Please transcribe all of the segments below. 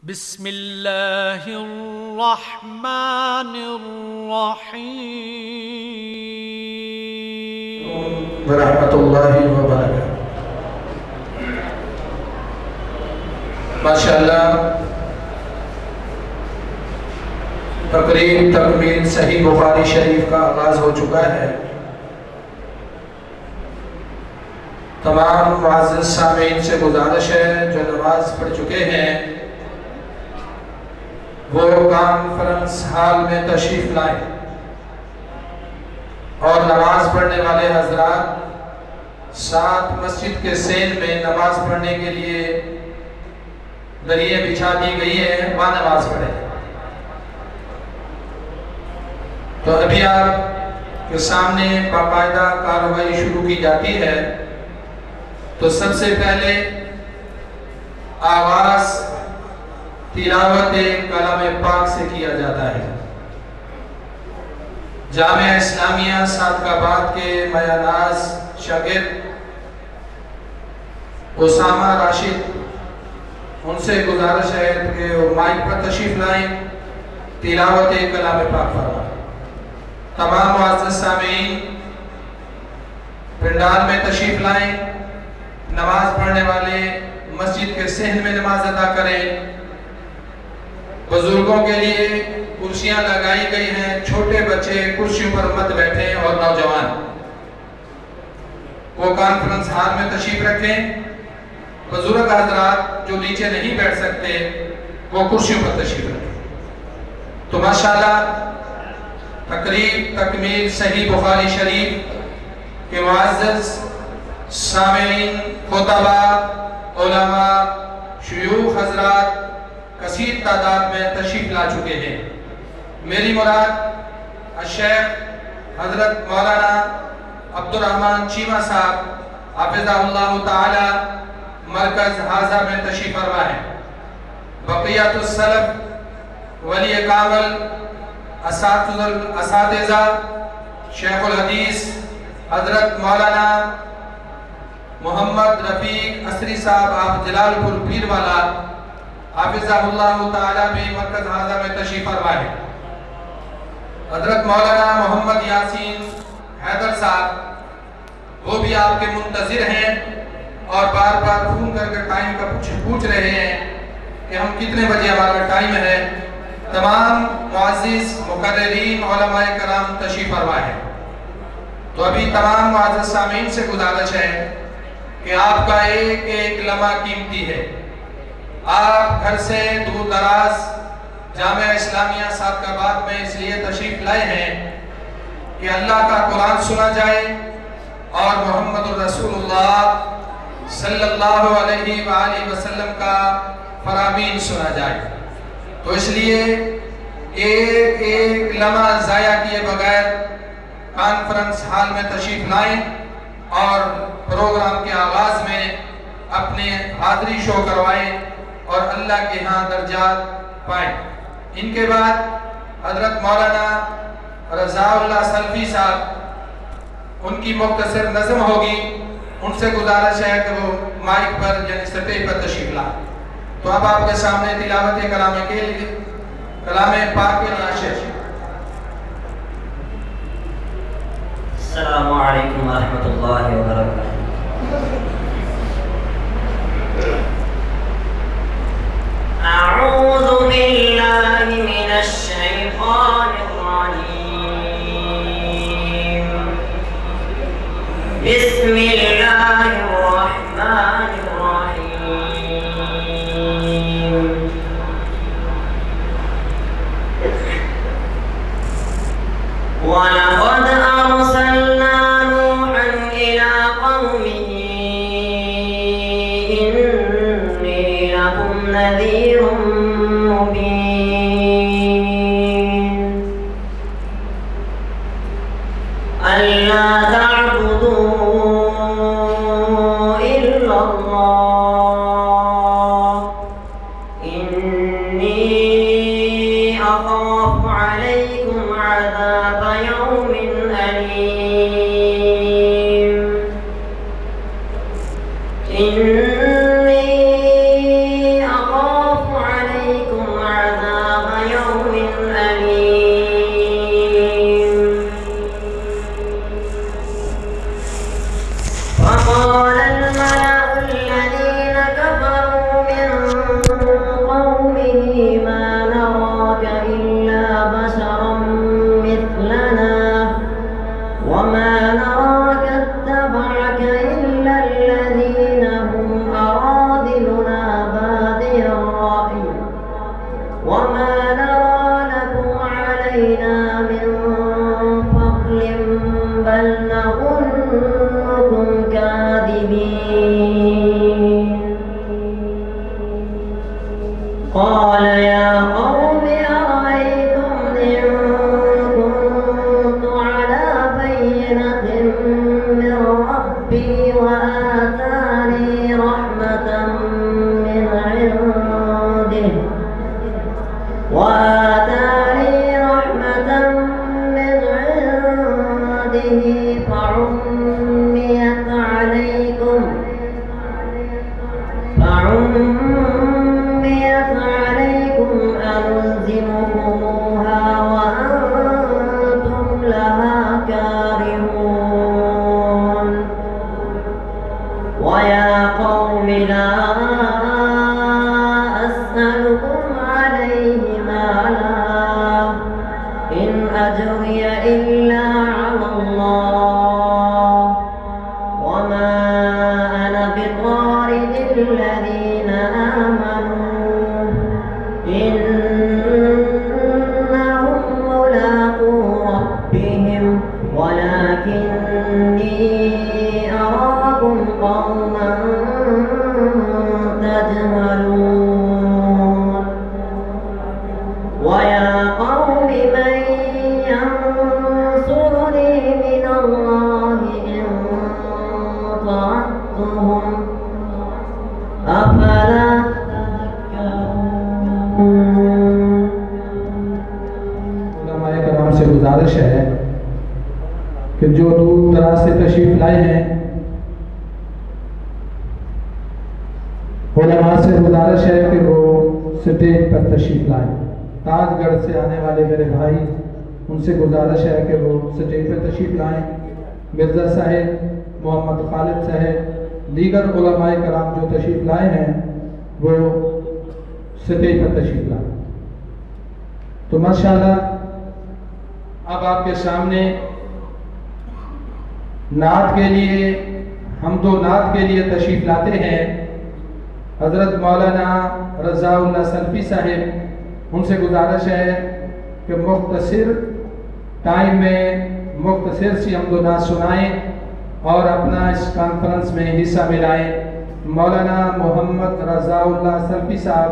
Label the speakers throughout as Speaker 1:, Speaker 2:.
Speaker 1: بسم اللہ الرحمن الرحیم
Speaker 2: ورحمۃ اللہ وبرکاتہ۔ ماشاءاللہ تقریب تکمیل صحیح بخاری شریف کا آغاز ہو چکا ہے۔ تمام معزز سامعین سے گزارش ہے جو نماز پڑھ چکے ہیں وہ کانفرنس ہال میں تشریف لائیں، اور نماز پڑھنے والے حضرات ساتھ مسجد کے سین میں نماز پڑھنے کے لیے دریئے بچھا دی گئی ہیں، وہاں نماز پڑھیں۔ تو ابھی آپ کے سامنے باقاعدہ کارروائی شروع کی جاتی ہے۔ تو سب سے پہلے آغاز تلاوت کلام پاک سے کیا جاتا ہے۔ جامعہ اسلامیہ صادقآباد کے میاں ناز شاگرد اسامہ راشد، ان سے گزارش ہے کہ وہ مائک پر تشریف لائیں، تلاوت کلام پاک فرمائیں۔ تمام معزز سامعین پنڈال میں تشریف لائیں، نماز پڑھنے والے مسجد کے صحن میں نماز ادا کریں۔ بزرگوں کے لیے کرسیاں لگائی گئی ہیں، چھوٹے بچے کرسیوں پر مت بیٹھیں، اور نوجوان وہ کانفرنس ہال میں تشریف رکھیں۔ بزرگ حضرات جو نیچے نہیں بیٹھ سکتے وہ کرسیوں پر تشریف رکھیں۔ تو ماشاءاللہ تقریب تکمیل صحیح بخاری شریف کے معزز سامعین، خطبہ، علماء، شیوخ حضرات کثیر تعداد میں تشریف لا چکے ہیں۔ میری مراد الشیخ حضرت مولانا عبدالرحمن چیمہ صاحب حافظہ اللہ تعالی مرکز حاضہ میں تشریف فرما ہے۔ بقیت السلف، ولی کامل، اساتذہ، شیخ الحدیث حضرت مولانا محمد رفیق اسری صاحب آپ جلال پور پیر والا حافظہ اللہ تعالی بھی مرکز حاضہ میں تشریف فرما ہے۔ حضرت مولانا محمد یاسین حیدر صاحب وہ بھی آپ کے منتظر ہیں، اور بار بار فون کر کے ٹائم کا پوچھ رہے ہیں کہ ہم کتنے بجے ہمارا ٹائم ہے۔ تمام معزز مقررین علماء کرام تشریف فرما ہے۔ تو ابھی تمام معزز سامعین سے گزارش ہے کہ آپ کا ایک ایک لمحہ قیمتی ہے۔ آپ گھر سے دور دراز جامعہ اسلامیہ صادقآباد میں اس لیے تشریف لائے ہیں کہ اللہ کا قرآن سنا جائے اور محمد الرسول اللہ صلی اللہ علیہ وآلہ وسلم کا فرامین سنا جائے۔ تو اس لیے ایک ایک لمحہ ضائع کیے بغیر کانفرنس ہال میں تشریف لائیں، اور پروگرام کے آغاز میں اپنے حاضری شو کروائیں اور اللہ کے ہاں درجات پائیں۔ ان کے بعد حضرت مولانا رضا اللہ سلفی صاحب، ان کی مختصر نظم ہوگی، ان سے گزارش ہے کہ وہ مائک پر یعنی سٹیج پر تشریف لائیں۔ تو اب آپ کے سامنے تلاوت کلام پاک کے ناشر۔
Speaker 3: السلام علیکم ورحمۃ اللہ وبرکاتہ۔ اعوذ باللہ من الشیطان الرجیم، بسم اللہ الرحمن الرحیم۔ وَلَقَدْ أَرْسَلْنَا نُوحًا إِلَىٰ قَوْمِهِ إِنِّي لَكُمْ نَذِيرٌ مُّبِينٌ أَلَّا تَعْبُدُوا إِلَّا اللَّهَ إِنِّي أَخَافُ عَلَيْكُمْ عَذَابَ يَوْمٍ أَلِيمٍ إِنِّي أَخَافُ عَلَيْكُمْ قومه ما نراك إلا بشرا مثلنا وما نراك اتبعك إلا الذين هم أراذلنا بادي الرأي وما نرى لكم علينا من فضل بل نظنكم كاذبين قال يا قوم أرأيتم إن كنت على بينة من ربي وآتاني رحمة من عنده فعميت عليكم ألزمكموها وأنتم لها كارهون ويا قوم لا أسألكم عليه مالا إن أجري إلا على الله وما أنا بطارد الذين آمنوا إنهم ملاقو ربهم ولكني أراكم قوما تجهلون ويا قوم من ينصرني من الله إن طردتهم أفلا تذكرون
Speaker 2: علماء کرام سے گزارش ہے کہ جو دور دراز سے تشریف لائے ہیں علماء سے گزارش ہے کہ وہ سٹیج پر تشریف لائیں. تاج گڑھ سے آنے والے میرے بھائی ان سے گزارش ہے کہ وہ سٹیج پر تشریف لائیں. مرزا صاحب, محمد خالد صاحب, دیگر علماء کرام جو تشریف لائے ہیں وہ سٹیج پر تشریف لائیں. تو ماشاءاللہ اب آپ کے سامنے نعت کے لیے حمد و نعت کے لیے تشریف لاتے ہیں حضرت مولانا رضا اللہ سلفی صاحب. ان سے گزارش ہے کہ مختصر ٹائم میں مختصر سی حمد و نعت سنائیں اور اپنا اس کانفرنس میں حصہ ملائیں. مولانا محمد رضا اللہ سلفی صاحب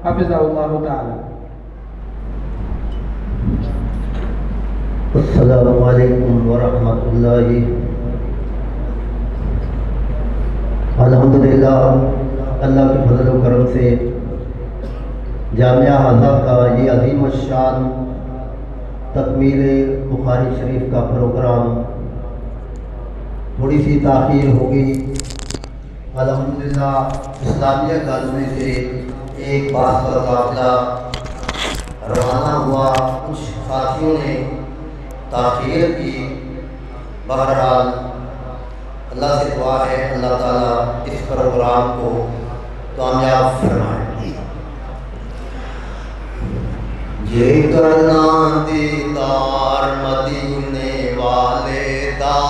Speaker 2: حفظہ اللہ تعالی.
Speaker 4: السلام علیکم ورحمۃ اللہ. الحمدللہ اللہ کے فضل و کرم سے جامعہ ہزا کا یہ عظیم الشان تکمیل بخاری شریف کا پروگرام تھوڑی سی تاخیر ہوگی. الحمدللہ اسلامیہ کالونی سے ایک باس کا قافلہ روانہ ہوا. کچھ ساتھیوں نے تاخیر کی. بہرحال اللہ سے دعا ہے اللہ تعالیٰ اس پروگرام کو کامیاب فرمائے. یہ کرنا دیدار مدینے والے دا,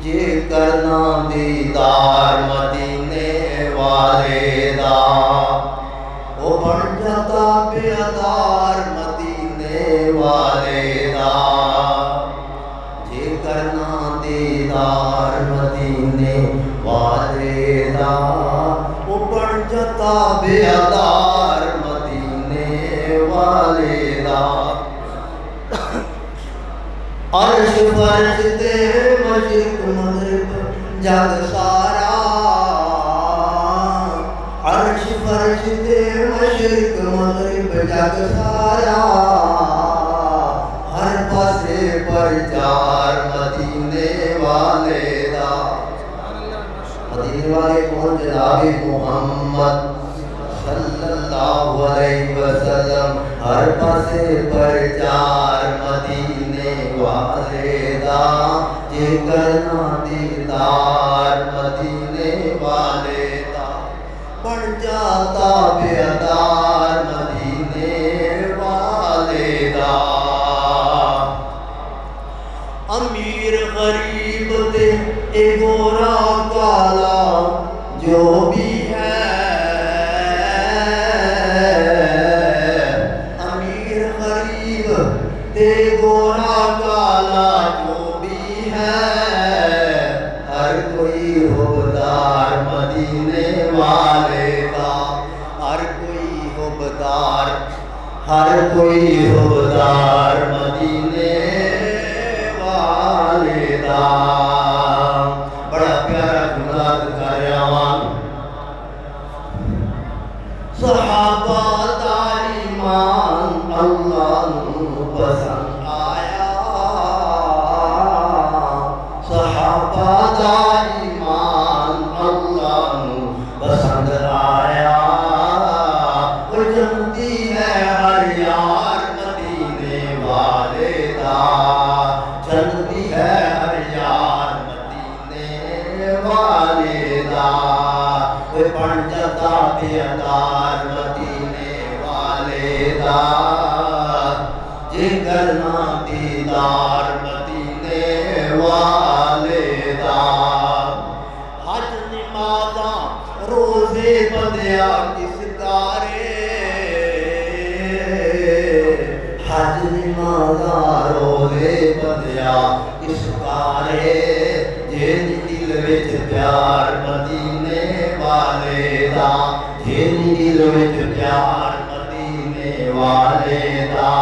Speaker 4: یہ کرنا دیدار مدینے والے دا, وہ بن جاتا بیدار مدینے والے دا. یہ کرنا دیدار مدینے والے دا, وہ بن جاتا بیدار مدینے والے دا. عرش فرش تے مشرق مغرب جگ سارا, عرش فرش تے مشرق مغرب جگ سارا, ہر پاسے پر چار مدینے والے دا. مدینے والے کون؟ جناب محمد صلی اللہ علیہ وسلم. ہر پاسے پر چار مدینے والے دا, یہ کرنا دیدار مدینے والے دا. بن جاتا بیدار مدینے والے دا امیر غریب دے اے گورا کالا جو بھی ہے امیر غریب دے گورا کالا جو بھی ہے ہر کوئی حبدار مدینے والے دا ہر کوئی حبدار مدینے والے دا بڑا پیارا جملہ کا ریوان صحابہ دا ایمان اللہ نو پسند آیا صحابہ دا ایمان اللہ نو پسند آیا وہ جنتی ہے ہر یار مدینے والے دا جنتی ہے ہر یار مدینے والے دا وہ بن جاتا بیدار مدینے والے دا جگر نہ دیدار مدینے والے دا حج نمازاں روزے بندیا کس کارے حج نمازاں روزے بندیا کس کارے جن دل وچ پیار مدینے والے دا جن دل وچ پیار مدینے والے دا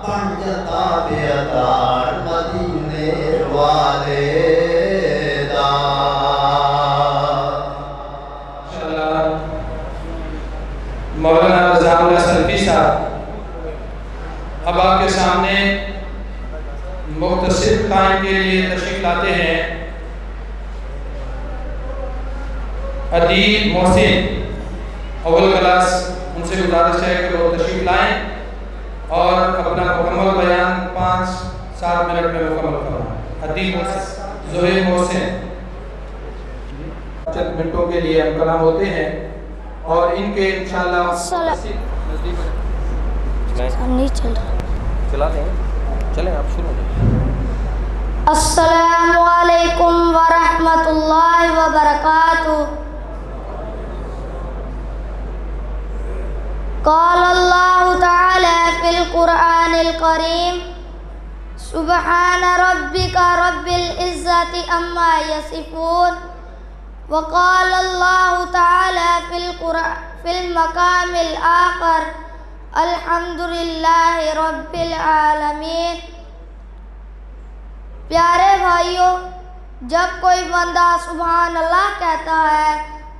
Speaker 4: بن جاتا بیدار مدینے والے دا
Speaker 2: مولانا رضا اللہ سلفی صاحب اب آپ کے سامنے مختصر ٹائم کے لیے تشریف لاتے ہیں ادیب محسن اول کلاس ان سے گزارش ہے کہ وہ تشریف لائیں اور اپنا مکمل بیان 5-7 منٹ میں مکمل کرنا ادیب محسن زہیر محسن چند منٹوں کے لیے ہم کلام ہوتے ہیں اور ان کے انشاءاللہ
Speaker 5: چلیں آپ شروع کریں
Speaker 6: السلام علیکم ورحمۃ اللہ وبرکاتہ قال اللہ تعالی فی القرآن الکریم سبحان ربک رب العزت عما یصفون وقال اللہ تعالی فی المقام الآخر الحمدللہ رب العالمین پیارے بھائیوں، جب کوئی بندہ سبحان اللہ کہتا ہے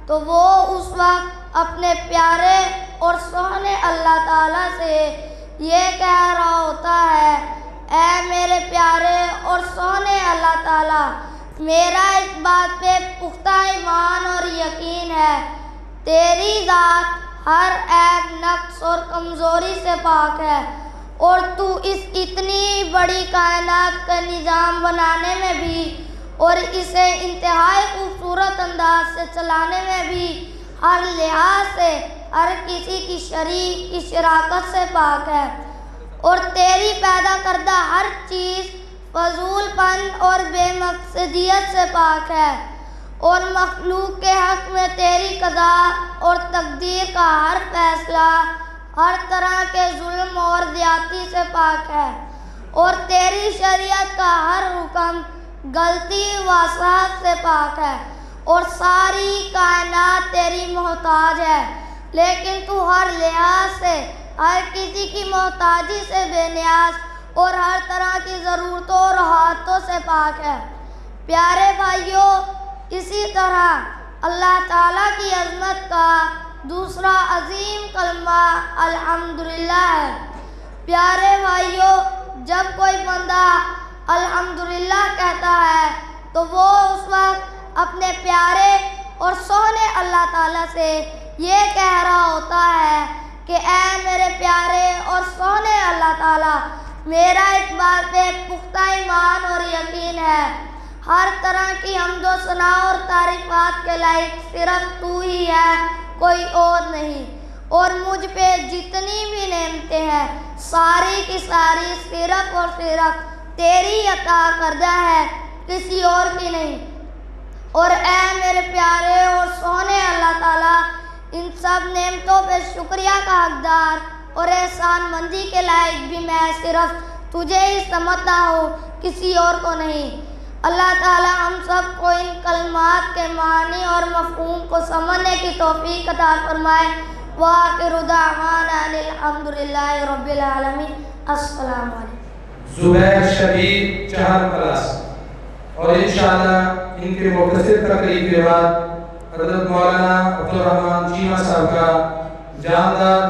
Speaker 6: تو وہ اس وقت اپنے پیارے اور سونے اللہ تعالیٰ سے یہ کہہ رہا ہوتا ہے اے میرے پیارے اور سونے اللہ تعالیٰ، میرا اس بات پہ پختہ ایمان اور یقین ہے تیری ذات ہر عیب نقص اور کمزوری سے پاک ہے اور تو اس اتنی بڑی کائنات کا نظام بنانے میں بھی اور اسے انتہائی خوبصورت انداز سے چلانے میں بھی ہر لحاظ سے ہر کسی کی شراکت سے پاک ہے اور تیری پیدا کردہ ہر چیز فضول پن اور بے مقصدیت سے پاک ہے اور مخلوق کے حق میں تیری قضا اور تقدیر کا ہر فیصلہ ہر طرح کے ظلم اور زیادتی سے پاک ہے اور تیری شریعت کا ہر حکم غلطی و وسعت سے پاک ہے اور ساری کائنات تیری محتاج ہے لیکن تو ہر لحاظ سے ہر کسی کی محتاجی سے بے نیاز اور ہر طرح کی ضرورتوں اور حاجتوں سے پاک ہے پیارے بھائیوں، اسی طرح اللہ تعالیٰ کی عظمت کا دوسرا عظیم کلمہ الحمدللہ ہے۔ پیارے بھائیوں، جب کوئی بندہ الحمدللہ کہتا ہے تو وہ اس وقت اپنے پیارے اور سونے اللہ تعالیٰ سے یہ کہہ رہا ہوتا ہے کہ اے میرے پیارے اور سونے اللہ تعالیٰ، میرا اس بات پہ پختہ ایمان اور یقین ہے ہر طرح کی حمد و ثنا اور تعریفات کے لائق صرف تو ہی ہے، کوئی اور نہیں۔ اور مجھ پہ جتنی بھی نعمتیں ہیں ساری کی ساری صرف اور صرف تیری عطا کردہ ہے، کسی اور کی نہیں۔ اور اے میرے پیارے اور سونے اللہ تعالیٰ، ان سب نعمتوں پہ شکریہ کا حقدار اور احسان مندی کے لائق بھی میں صرف تجھے ہی سمجھتا ہوں، کسی اور کو نہیں۔ اللہ تعالیٰ ہم سب کو ان کلمات کے معنی اور مفہوم کو سمجھنے کی توفیق عطا فرمائے۔ وآخر دعوانا الحمدللہ رب العالمین۔ السلام علیکم۔
Speaker 2: زبیر شبیر چہار کلاس، اور انشاءاللہ ان کے مختصر تقریر کے بعد حضرت مولانا عبدالرحمن چیمہ صاحب کا جاندار،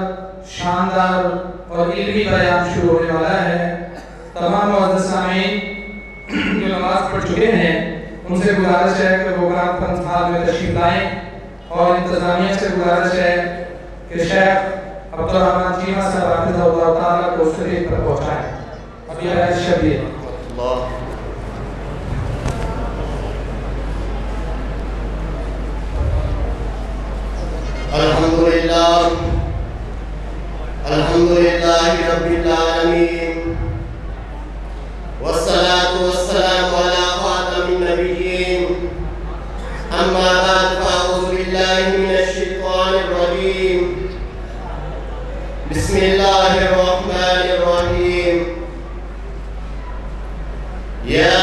Speaker 2: شاندار اور علمی بیان شروع ہونے والا ہے۔ تمام معزز سامعین جو نماز پڑھ چکے ہیں ان سے گزارش ہے کہ وہ کانفرنس ہال میں تشریف لائیں، اور انتظامیہ سے گزارش ہے کہ شیخ عبدالرحمن چیمہ صاحب حافظہ اللہ تعالیٰ کو اسٹیج پر پہنچائیں۔ ابھی ہے شبیر
Speaker 4: اللہ الحمدللہ الحمدللہ رب العالمین والصلاة والسلام على خاتم النبیین اما بعد فاعوذ باللہ من الشیطان الرجیم بسم اللہ الرحمن الرحیم یا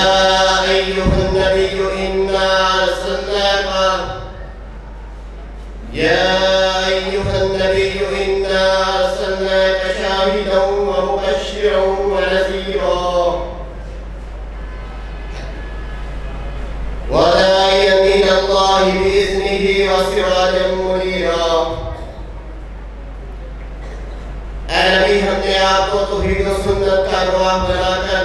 Speaker 4: ایہا النبی انا ارسلناک يا أيها النبي إنا أرسلناك شاهدا ومبشرا ونذيرا وداعيا إلى الله بإذنه وسراجا منيرا۔ اے نبی، ہم نے آپ کو توحید و سنت کا گواہ بنا کر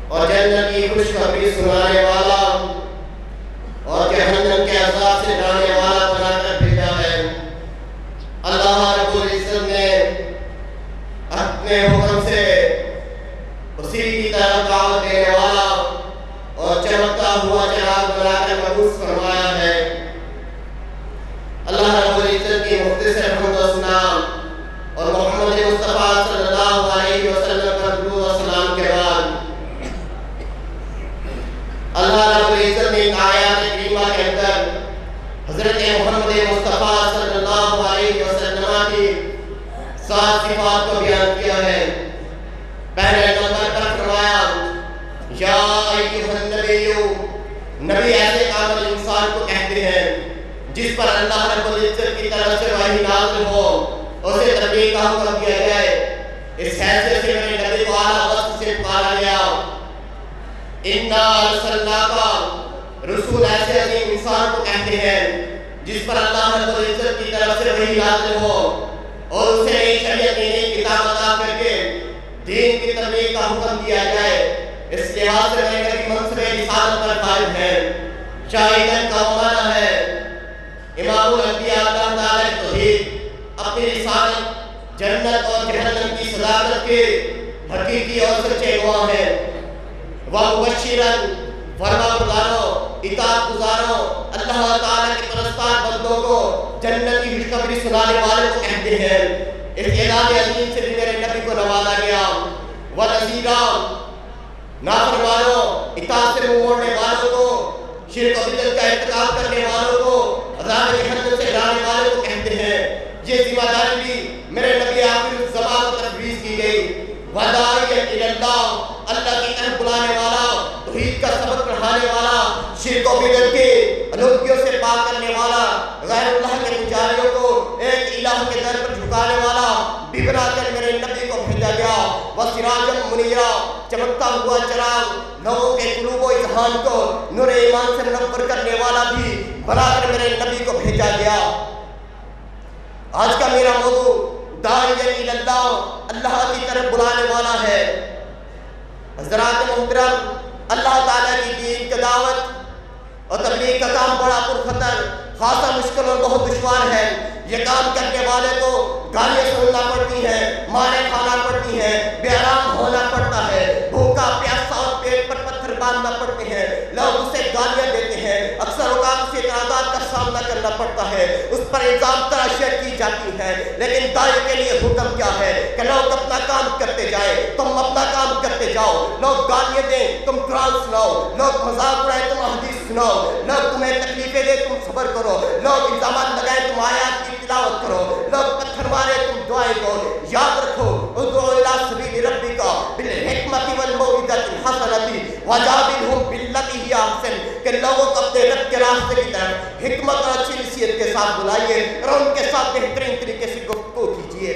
Speaker 4: اور جنت کی خوشخبری سنانے والا اور جہنم کے عذاب سے ڈرانے والا بنا کر بھیجا ہے۔ اللہ رب العزت نے اپنے حکم سے اسی کی طرف دعوت دینے والا اور چمکتا ہوا چراغ بنا کر مبعوث فرمایا ہے۔ اللہ رب العزت کی مختصر حمد و ثنا اور محمد مصطفیٰ صلی اللہ علیہ وسلم پر درود و سلام کے بعد اللہ رب العزت نے آیات کریمہ کے اندر حضرت محمد مصطفیٰ صلی اللہ علیہ وسلم کی 7 صفات کو بیان کیا ہے۔ پہلے نمبر پر فرمایا یا ایھا النبی، نبی ایسے کامل انسان کو کہتے ہیں جس پر اللہ رب العزت کی طرف سے وحی نازل ہو، اسے تبلیغ کا حکم دیا جائے۔ اس حیثیت سے میرے نبی کو اعلیٰ وصف سے پکارا گیا۔ انا ارسلناک، رسول ایسے عظیم انسان کو کہتے ہیں جس پر اللہ رب العزت کی طرف سے وحی نازل ہو اور اسے نئی شریعت نئی کتاب عطا کر کے دین کی تبلیغ کا حکم دیا جائے۔ اس لحاظ سے میرے نبی منصب رسالت پر قائم ہے۔ شاہدن کا معنی ہے امام الانبیاء اللہ تعالیٰ کی توحید، اپنی رسالت، جنت اور جہنم کی صداقت کے حقیقی اور سچے گواہ ہیں۔ وَمُبَشِّرًا، فرما برداروں، اطاعت گزاروں، اللہ تعالیٰ کے پرستار بندوں کو جنت کی خوشخبری سنانے والے کو کہتے ہیں۔ اس اعلان عظیم سے بھی میرے نبی کو نوازا گیا۔ وَنَذِيرًا، نافرمانوں، اطاعت سے منہ موڑنے والوں کو، شرک و بدعت کا ارتکاب کرنے والوں کو، عذاب جہنم سے ڈرانے والوں کو کہتے ہیں۔ یہ ذمہ داری بھی میرے نبی آخر الزمان کو تفویض کی گئی۔ وَدَاعِيًا إِلَى اللَّهِ، اللہ کی طرف بلانے والا، توحید کا سبق پڑھانے والا، شرک و بدعت کے الوہیوں سے پاک کرنے والا، غیر اللہ کے پجاریوں کو ایک الہ کے در پر جھکانے والا بھی بنا کر میرے نبی کو بھیجا گیا۔ وَسِرَاجًا مُنِيرًا، چمکتا ہوا چراغ، لوگوں کے قلوب و اذہان کو نور ایمان سے منور کرنے والا بھی بنا کر میرے نبی کو بھیجا گیا۔ آج کا میرا موضوع داعیًا الی اللہ، اللہ کی طرف بلانے والا ہے۔ حضرات محترم، اللہ تعالیٰ کی دین کی دعوت اور تبلیغ کا کام بڑا پرخطر، خاصا مشکل اور بہت دشوار ہے۔ یہ کام کرنے والے کو گالیاں سننا پڑتی ہیں، ماریں کھانا پڑتی ہیں، بے آرام ہونا پڑتا ہے، بھوکا پیاسا اور پیٹ پر پتھر باندھنا پڑتے ہیں،
Speaker 7: سے اعتراضات کا سامنا کرنا پڑتا ہے، اس پر الزام تراشیاں کی جاتی ہیں، لیکن داعی کے لیے حکم کیا ہے کہ لوگ اپنا کام کرتے جائیں، تم اپنا کام کرتے جاؤ، لوگ گالیاں دیں تم قرآن سناؤ، لوگ مذاق اڑائیں تم حدیث سناؤ، لوگ تمہیں تکلیفیں دیں تم صبر کرو، لوگ الزامات لگائیں تم آیات کی تلاوت کرو، لوگ پتھر مارے تم دعائیں دو۔ یاد رکھو ادعو الی سبیل ربک بالحکمۃ والموعظۃ الحسنۃ وجادلھم باللتی ہی احسن، کہ لوگوں کو اپنے رب کے راستے کی طرف حکمت اور اچھی نصیحت کے ساتھ بلائیے اور ان کے ساتھ بہترین طریقے سے گفتگو کیجیے،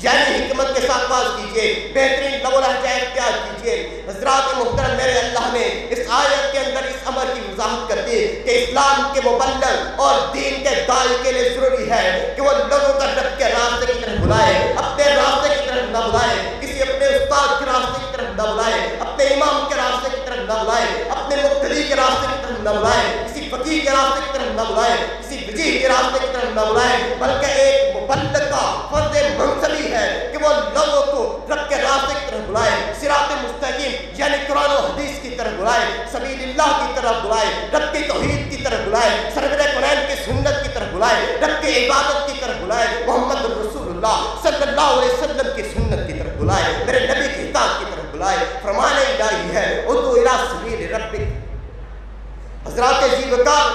Speaker 7: یعنی حکمت کے ساتھ بات کیجیے، بہترین لب و لہجہ اختیار کیجیے۔ حضرات محترم، میرے اللہ نے اس آیت کے اندر اس امر کی وضاحت کر دی کہ اسلام کے مبلغ اور دین کے داعی کے لیے ضروری ہے کہ وہ لوگوں کا رب کے راستے کی طرف بلائے، اپنے راستے کی طرف نہ بلائے، کسی اپنے استاد کے راستے کی طرف نہ بلائے، اپنے امام کے راستے کی طرف نہ بلائے، اپنے مقتدی کے راستے کی طرف نہ بلائے، کسی فقیہ کے راستے کی طرف نہ بلائے، کسی وجیہ کے راستے کی طرف نہ بلائے، بلکہ ایک مبلغ کا فرض منصبی ہے کہ وہ لوگوں کو رب کے راستے کی طرف بلائے، صراط مستقیم یعنی قرآن و حدیث کی طرف بلائے، سبیل اللہ کی طرف بلائے، رب کی توحید کی طرف بلائے، سرور کونین کی سنت کی طرف بلائے، رب کی عبادت کی طرف بلائے، محمد رسول اللہ صلی اللہ علیہ وسلم کی سنت کی طرف بلائے، میرے نبی کی اطاعت کی طرف بلائے۔ فرمان الہی ہے ادعو الی سبیل ربک۔ حضرات عزیز وقار،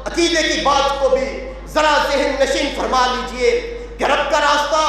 Speaker 7: عقیدے کی بات کو بھی ذرا ذہن نشین فرما لیجئے کہ رب کا راستہ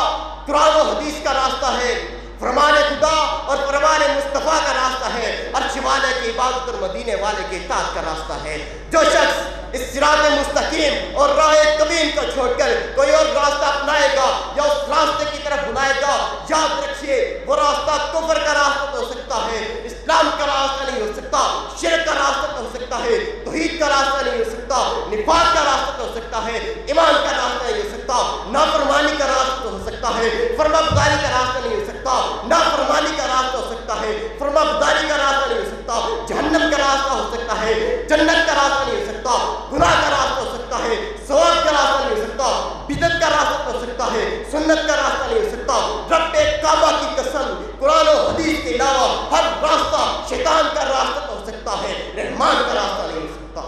Speaker 7: قرآن و حدیث کا راستہ ہے، فرمان خدا اور فرمان مصطفیٰ کا راستہ ہے، عرش والے کی عبادت اور مدینے والے کی اطاعت کا راستہ ہے۔ جو شخص اس صراط مستقیم اور راہ قویم کو چھوڑ کر کوئی اور راستہ اپنائے گا یا اس راستے کی طرف بلائے گا، یاد رکھیے وہ راستہ کفر کا راستہ تو ہو سکتا ہے، اسلام کا راستہ نہیں ہو سکتا، شرک کا راستہ تو ہو سکتا ہے، توحید کا راستہ نہیں ہو سکتا، نفاق کا راستہ تو ہو سکتا ہے، ایمان کا راستہ نہیں ہو سکتا، نافرمانی کا راستہ تو ہو سکتا ہے، فرمانبرداری کا راستہ نہیں ہو سکتا، نافرمانی کا راستہ ہو سکتا ہے، فرمانبرداری کا راستہ نہیں ہو سکتا، جہنم کا راستہ ہو سکتا ہے، جنت کا راستہ نہیں ہو سکتا، گناہ کا راستہ ہو سکتا ہے، ثواب کا راستہ نہیں ہو سکتا، بدعت کا راستہ ہو سکتا ہے، سنت کا راستہ نہیں ہو سکتا۔ رب کعبہ کی قسم، قرآن و حدیث کے علاوہ ہر راستہ شیطان کا راستہ تو ہو سکتا ہے، رحمان کا راستہ نہیں ہو سکتا۔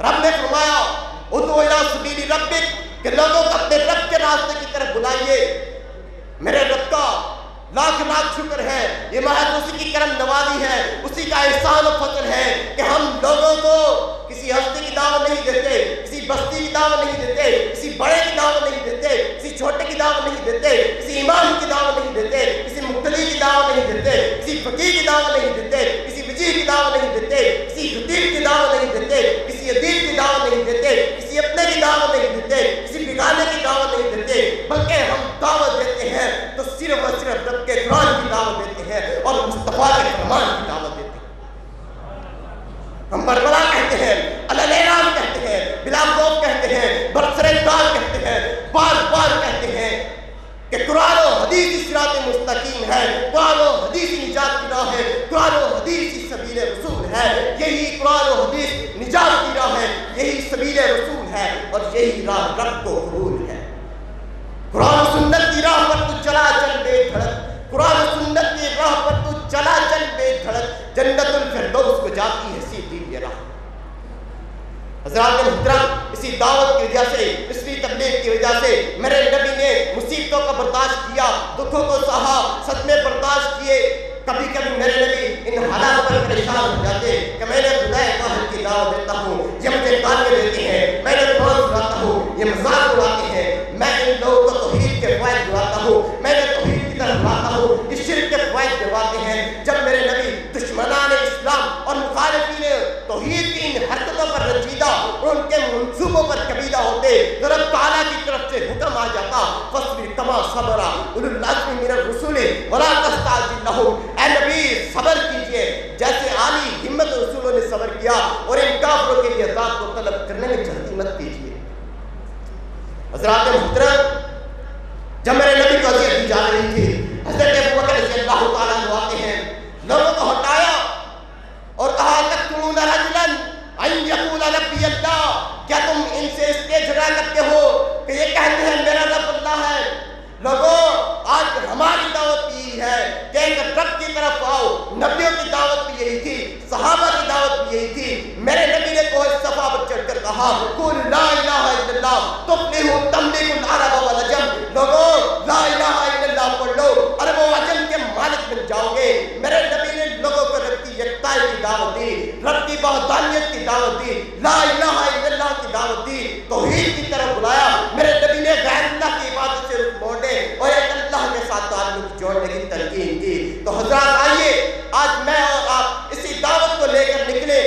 Speaker 7: رب نے فرمایا ادعو الی سبیل ربک، کہ لوگوں کو اپنے رب کے راستے کی طرف بلائیے۔ میرے رب کا لاکھ لاکھ شکر ہے، یہ محض اسی کی کرم نوازی ہے، اسی کا احسان و فضل ہے کہ ہم لوگوں کو کسی ہستی کی دعوت نہیں دیتے، کسی بستی کی دعوت نہیں دیتے، کسی بڑے کی دعوت نہیں دیتے، کسی چھوٹے کی دعوت نہیں دیتے، کسی امام کی دعوت نہیں دیتے، کسی مقتدی کی دعوت نہیں دیتے، کسی فقیہ کی دعوت نہیں دیتے، کسی وجیہ کی دعوت نہیں دیتے، کسی خطیب کی دعوت نہیں دیتے، کسی ادیب کی دعوت نہیں دیتے، کسی اپنے کی دعوت نہیں دیتے، کسی بگانے کی دعوت نہیں دیتے، بلکہ ہم دعوت دیتے ہیں تو صرف اور صرف رب کے قرآن کی دعوت دیتے ہیں اور مصطفیٰ کے فرمان کی دعوت دیتے ہیں۔ ہم بربلا کہتے ہیں، العلام کہتے ہیں، بلا خوف کہتے ہیں، برسردار کہتے ہیں، بار بار کہتے ہیں کہ قرآن و حدیث صراط مستقیم ہے، قرآن و حدیث نجات کی راہ ہے، قرآن و حدیث سبیل رسول ہے، یہی قرآن و حدیث نجات کی راہ ہے، یہی سبیل رسول ہے اور یہی راہ رب کو قبول ہے۔ قرآن و سنت کی راہ پر تو چلا چل بے دھڑک، قرآن و سنت کی راہ پر تو چلا چل بے دھڑک، جنت الفردوس کو جاتی ہے سیدھی یہ راہ۔ حضرات محترم، اسی دعوت کی وجہ سے، اسی تبلیغ کی وجہ سے میرے نبی نے مصیبتوں کا برداشت کیا، دکھوں کو سہا، صدمے برداشت کیے۔ کبھی کبھی میرے نبی ان حالات پر پریشان ہو جاتے کہ میں نے خدا واحد کی دعوت دیتا ہوں، یہ مجھے گالیاں دیتے ہیں، میں نے قرآن سناتا ہوں، یہ مذاق اڑاتے ہیں، میں ان لوگوں کو توحید کے فوائد دلاتا ہوں، میں نے توحید کی طرف لاتا ہوں، اس شرک کے فوائد دلواتے ہیں۔ جب میرے نبی دشمنان اسلام اور مخالفین توحید کی ان حرکتوں پر رنجیدہ اور ان کے منصوبوں پر کبیدہ ہوتے تو رب تعالیٰ کی طرف سے حکم آ جاتا فَاصْبِرْ كَمَا صَبَرَ أُولُو الْعَزْمِ مِنَ الرُّسُلِ وَلَا تَسْتَعْجِل لَّهُمْ، اے نبی صبر کیجئے جیسے عالی ہمت رسولوں نے صبر کیا، اور ان کافروں کے لیے عذاب کو طلب کرنے میں جلدی مت کیجئے۔ حضرات محترم، جب میرے نبی کو اذیت دی جا رہی تھی، حضرت ابوبکر رضی اللہ تعالیٰ عنہ آتے ہیں، لوگوں کو ہٹایا اور کہا تقتلون رجلا ان یقول ربی اللہ، کیا تم ان سے اس لیے جھگڑا کرتے ہو کہ یہ کہتے ہیں میرا رب اللہ ہے؟ لوگوں، آج ہماری دعوت بھی ہے کہ ایک رب کی طرف آؤ۔ نبیوں کی دعوت بھی یہی تھی، صحابہ کی دعوت بھی یہی تھی، وحدانیت کی دعوت دی، لا الہ الا اللہ کی دعوت دی، توحید کی طرف بلایا۔ میرے نبی نے غیر اللہ کی عبادت سے رخ موڑنے اور ایک اللہ کے ساتھ تعلق جوڑنے کی تلقین کی۔ تو حضرات آئیے آج میں اور آپ اسی دعوت کو لے کر نکلے،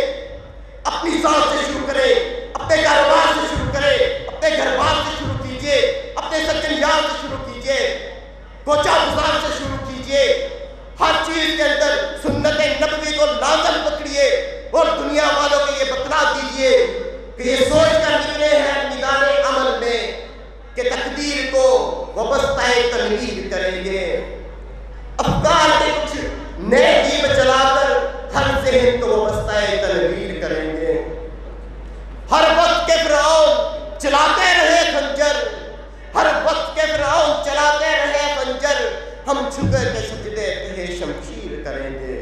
Speaker 7: اپنی ذات سے شروع کریں، اپنے کاروبار سے شروع کریں، اپنے گھر بار سے شروع کیجئے، اپنے سکنیات سے شروع کیجئے، کوچہ بازار سے شروع کیجئے، ہر چیز کے اندر سنت نبوی کو لازم پکڑیے اور دنیا والوں کو یہ بتلا دیجئے کہ یہ سوچ کر نکلے ہیں میدان عمل میں کہ تقدیر کو وابستہ تنویر کریں گے، افکار کے کچھ نئے جیب چلا کر ہر ذہن کو وابستہ تنویر کریں گے۔ ہر وقت کے فرعون چلاتے رہے خنجر، ہر وقت کے فرعون چلاتے رہے خنجر، ہم جھکے کے سجدے پہ شمشیر کریں گے۔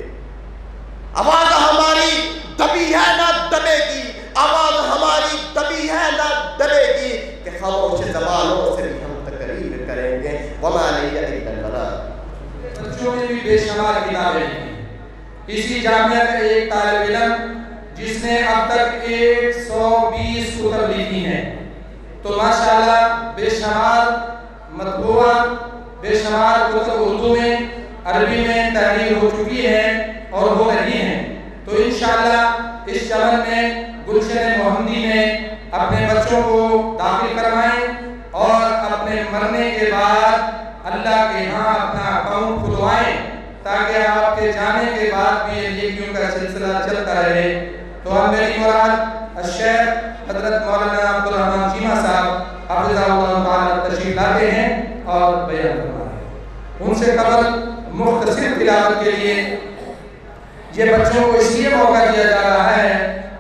Speaker 7: آواز ہماری دبی ہے نہ دبے گی، آواز ہماری دبی ہے نہ دبے گی کہ خاموش زبانوں سے بھی ہم تقریر کریں گے۔ وما علیہ الا البلاغ۔
Speaker 2: بچوں نے بھی بے شمار کتابیں لکھی۔ اسی جامعہ کا ایک طالب علم جس نے اب تک 120 کتب لکھی ہیں، تو ماشاءاللہ بے شمار مطبوعہ، بے شمار کتب اردو میں، عربی میں تحریر ہو چکی ہیں اور ہو رہی ہیں۔ تو انشاءاللہ اس چمن میں گلشن محمدی میں اپنے بچوں کو داخل کروائیں اور اپنے مرنے کے بعد اللہ کے ہاں اپنا اکاؤنٹ کھلوائیں تاکہ آپ کے جانے کے بعد بھی یہ نیکیوں کا سلسلہ چلتا رہے۔ تو اب میری مراد الشیخ حضرت مولانا عبدالرحمن چیمہ صاحب حفظہ اللہ تعالیٰ تشریف لاتے ہیں اور بیان فرما رہے ہیں۔ ان سے قبل مختصر تلاوت کے لیے یہ بچوں کو اس لیے موقع دیا جا رہا ہے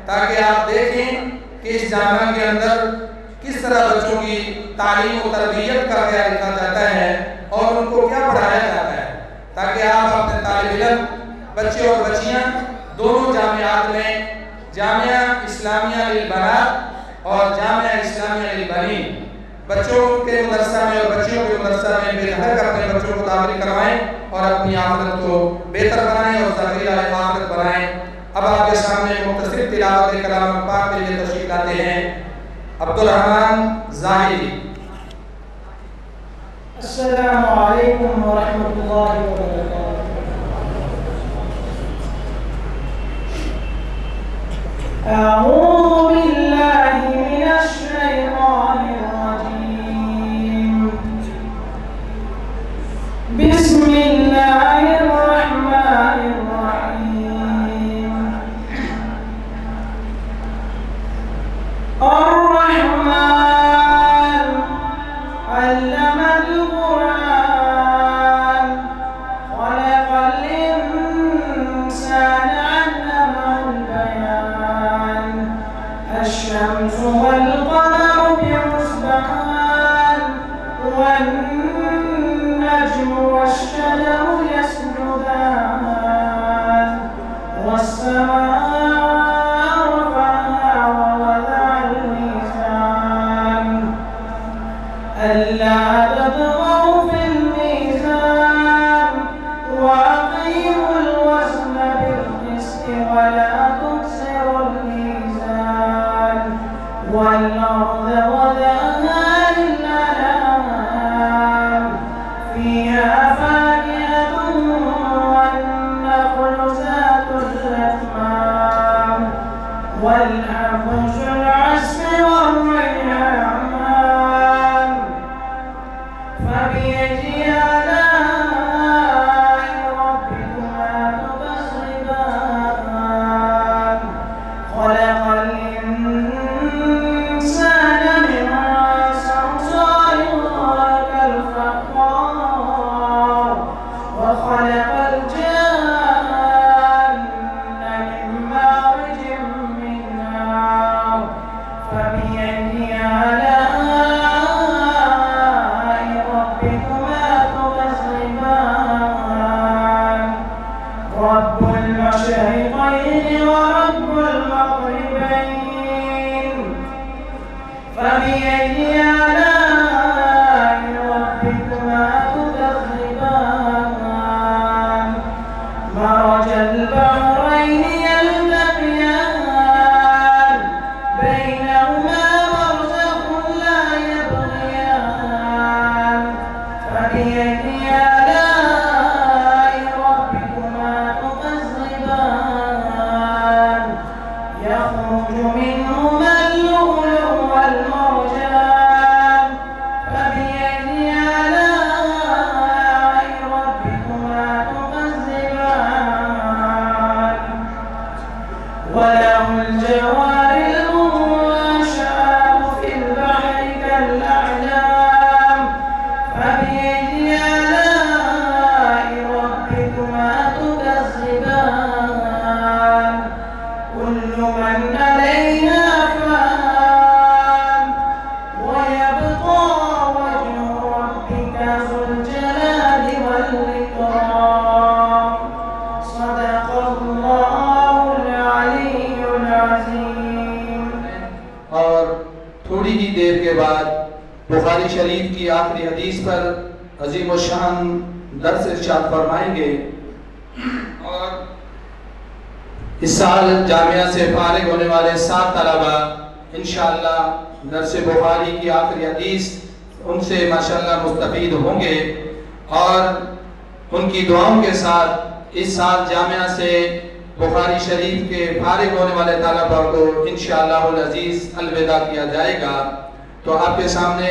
Speaker 2: تاکہ آپ دیکھیں کہ اس جامعہ کے اندر کس طرح بچوں کی تعلیم و تربیت کا خیال رکھا جاتا ہے اور ان کو کیا پڑھایا جاتا ہے، تاکہ آپ اپنے طالب علم بچے اور بچیاں دونوں جامعات میں، جامعہ اسلامیہ للبنات اور جامعہ اسلامیہ للبنین، بچوں کے مدرسہ میں اور بچیوں کے مدرسہ میں بے دھڑک اپنے بچوں کو داخل کروائیں اور اپنی آخرت کو بہتر بنائیں اور ذخیرہ آخرت بنائیں۔ اب آپ کے سامنے مختصر تلاوت کلام پاک کے لیے تشریف لاتے ہیں عبدالرحمن زاہدی۔
Speaker 8: السلام علیکم ورحمۃ اللہ وبرکاتہ۔ اعوذ باللہ من الشیطان الرجیم، بسم اللہ الرحمن الرحیم۔ الرحمن علم القرآن، خلق الإنسان علمه البيان، الشمس والقمر بحسبان، والنجم والشجر يسجدان، والسماء رفعها ووضع الميزان، ألا تطغوا في الميزان، وأقيموا الوزن بالقسط ولا تخسروا الميزان، والأرض وضعها للأنام، فيها فاكهة والنخل ذات الأكمام، والحب ذو العصف والريحان، فبأي آلاء ربكما تكذبان، خلق الإنسان من صلصال كالفخار، وخلق الجان من مارج من نار، فبأي آلاء ربكما تكذبان، رب المشرقين ورب المغربين، فبأي آلاء ربكما تكذبان، مرج البحرين يلتقيان،
Speaker 2: دیر کے بعد بخاری شریف کی آخری حدیث پر عظیم الشان درس ارشاد فرمائیں گے، اور اس سال جامعہ سے فارغ ہونے والے 7 طلبہ انشاءاللہ درس بخاری کی آخری حدیث ان سے ماشاءاللہ مستفید ہوں گے، اور ان کی دعاؤں کے ساتھ اس سال جامعہ سے بخاری شریف کے فارغ ہونے والے طلبہ کو انشاءاللہ العزیز الوداع کیا جائے گا۔ تو آپ کے سامنے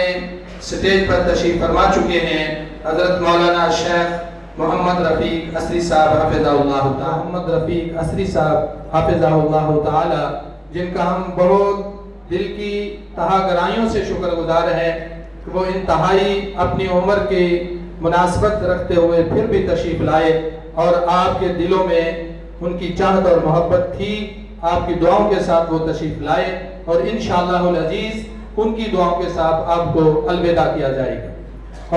Speaker 2: سٹیج پر تشریف فرما چکے ہیں حضرت مولانا شیخ محمد رفیق عصری صاحب حافظہ اللہ تعالی، جن کا ہم بہت دل کی تہہ گرائیوں سے شکر گزار ہیں کہ وہ انتہائی اپنی عمر کی مناسبت رکھتے ہوئے پھر بھی تشریف لائے، اور آپ کے دلوں میں ان کی چاہت اور محبت تھی، آپ کی دعاؤں کے ساتھ وہ تشریف لائے، اور انشاءاللہ العزیز ان کی دعاؤں کے ساتھ آپ کو الوداع کیا جائے گا۔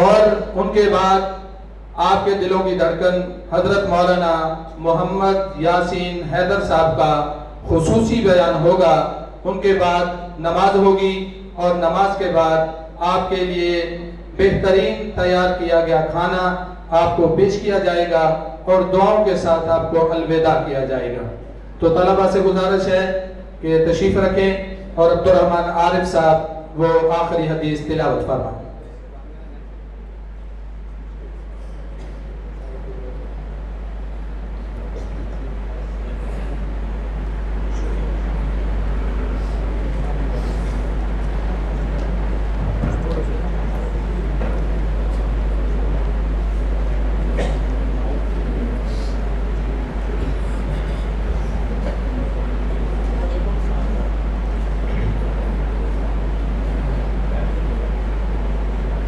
Speaker 2: اور ان کے بعد آپ کے دلوں کی دھڑکن حضرت مولانا محمد یاسین حیدر صاحب کا خصوصی بیان ہوگا، ان کے بعد نماز ہوگی، اور نماز کے بعد آپ کے لیے بہترین تیار کیا گیا کھانا آپ کو پیش کیا جائے گا، اور دعاؤں کے ساتھ آپ کو الوداع کیا جائے گا۔ تو طلبہ سے گزارش ہے کہ تشریف رکھیں، اور عبدالرحمن عارف صاحب وہ آخری حدیث تلاوت فرمائیں۔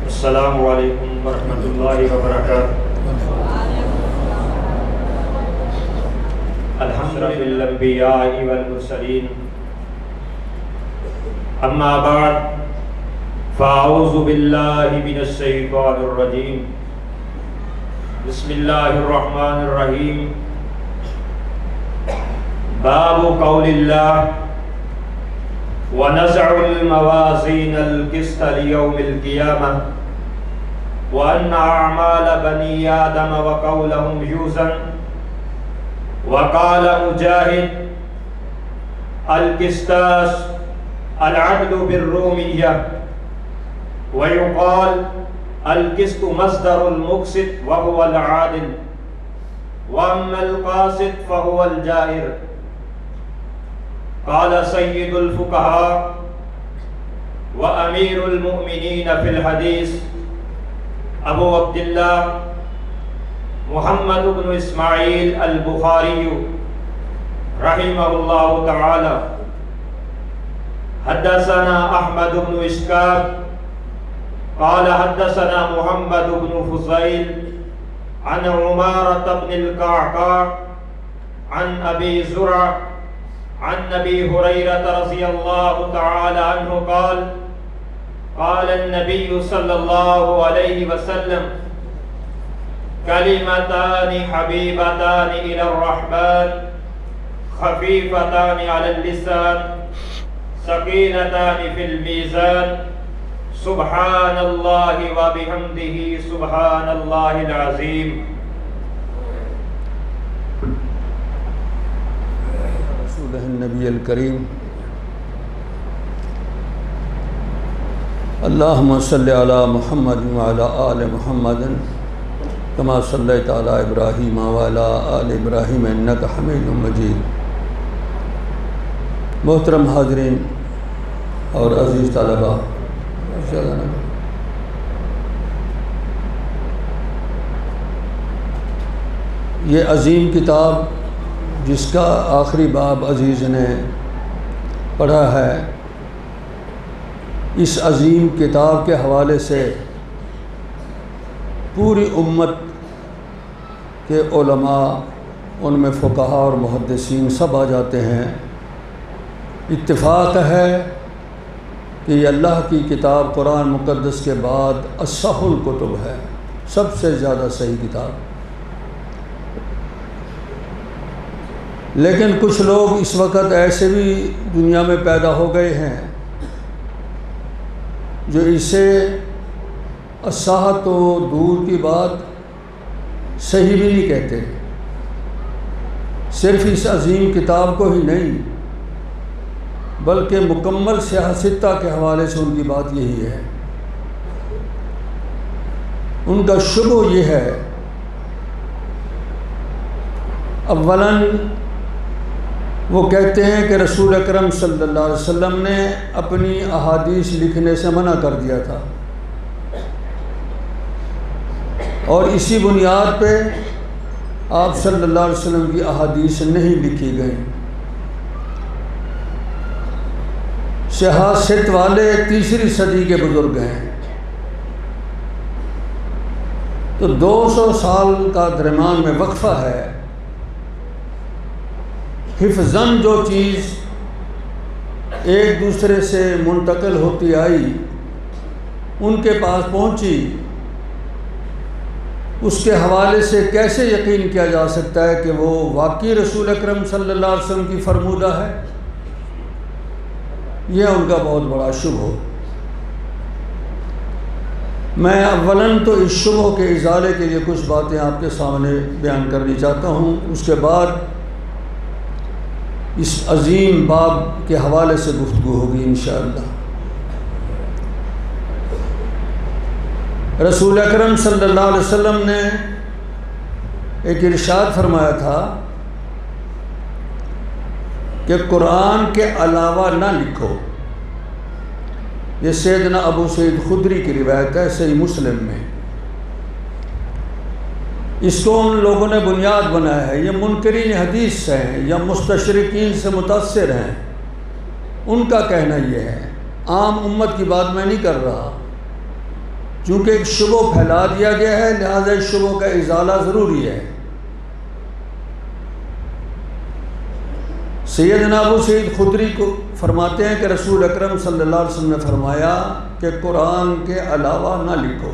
Speaker 9: السلام علیکم ورحمۃ اللہ وبرکاتہ۔ الحمد للانبیاء والمرسلین، اما بعد فاعوذ باللہ من الشیطان الرجیم، بسم اللہ الرحمن الرحیم۔ باب قول اللہ وَنَزْعُ الْمَوَازِينَ الْقِسْطَ لِيَوْمِ الْقِيَامَةِ وَأَنَّ أَعْمَالَ بَنِي آدَمَ وَقَوْلَهُمْ يُوزَنُ وَقَالَ مُجَاهِدٌ الْقِسْطَاسُ الْعَدْلُ بِالرُّومِيَّةِ وَيُقَالُ الْقِسْطُ مَصْدَرُ الْمُقْسِطِ وَهُوَ الْعَادِلُ وَأَمَّا الْقَاسِطُ فَهُوَ الْجَائِرُ۔ قال سید الفقہاء وامیر المؤمنین فی الحدیث ابو عبداللہ محمد بن اسماعیل البخاری رحمہ اللہ تعالی۔ حدثنا احمد بن اشکاب قال حدثنا محمد بن فضیل عن عمارة بن القعقاع عن ابی زرع عن نبی حریرہ رضی اللہ تعالی عنہ قال قال النبی صلی اللہ علیہ وسلم کلمتان حبیبتان الی الرحمن خفیفتان علی اللسان ثقیلتان فی المیزان سبحان اللہ وبحمدہ سبحان اللہ العظیم۔
Speaker 10: النبی الکریم اللہم صلی علی محمد وعلی آل محمد کما صلیت علی ابراہیم وعلی آل ابراہیم انک حمید مجید۔ محترم حاضرین اور عزیز طلبہ، یہ عظیم کتاب جس کا آخری باب عزیز نے پڑھا ہے، اس عظیم کتاب کے حوالے سے پوری امت کے علماء، ان میں فقہاء اور محدثین سب آ جاتے ہیں۔ اتفاق ہے کہ یہ اللہ کی کتاب قرآن مقدس کے بعد اصح الکتب ہے، سب سے زیادہ صحیح کتاب۔ لیکن کچھ لوگ اس وقت ایسے بھی دنیا میں پیدا ہو گئے ہیں جو اسے اصح تو دور کی بات صحیح بھی نہیں کہتے، صرف اس عظیم کتاب کو ہی نہیں بلکہ مکمل سیاستہ کے حوالے سے ان کی بات یہی ہے۔ ان کا شبہ یہ ہے، اولاً وہ کہتے ہیں کہ رسول اکرم صلی اللہ علیہ وسلم نے اپنی احادیث لکھنے سے منع کر دیا تھا، اور اسی بنیاد پہ آپ صلی اللہ علیہ وسلم کی احادیث نہیں لکھی گئیں۔ سیاست والے تیسری صدی کے بزرگ ہیں، تو 200 سال کا درمیان میں وقفہ ہے۔ حفظاً جو چیز ایک دوسرے سے منتقل ہوتی آئی ان کے پاس پہنچی، اس کے حوالے سے کیسے یقین کیا جا سکتا ہے کہ وہ واقعی رسول اکرم صلی اللہ علیہ وسلم کی فرمودہ ہے؟ یہ ان کا بہت بڑا شبہ۔ میں اولاً تو اس شبہ کے ازالے کے لیے کچھ باتیں آپ کے سامنے بیان کرنی چاہتا ہوں، اس کے بعد اس عظیم باب کے حوالے سے گفتگو ہوگی انشاءاللہ۔ رسول اکرم صلی اللہ علیہ وسلم نے ایک ارشاد فرمایا تھا کہ قرآن کے علاوہ نہ لکھو۔ یہ سیدنا ابو سعید خدری کی روایت ہے صحیح مسلم میں۔ اس کو ان لوگوں نے بنیاد بنایا ہے، یہ منکرین حدیث سے ہیں یا مستشرقین سے متاثر ہیں، ان کا کہنا یہ ہے، عام امت کی بات میں نہیں کر رہا، چونکہ ایک شبہ پھیلا دیا گیا ہے لہذا اس شبہ کا ازالہ ضروری ہے۔ سیدنا ابو سعید خدری کو فرماتے ہیں کہ رسول اکرم صلی اللہ علیہ وسلم نے فرمایا کہ قرآن کے علاوہ نہ لکھو۔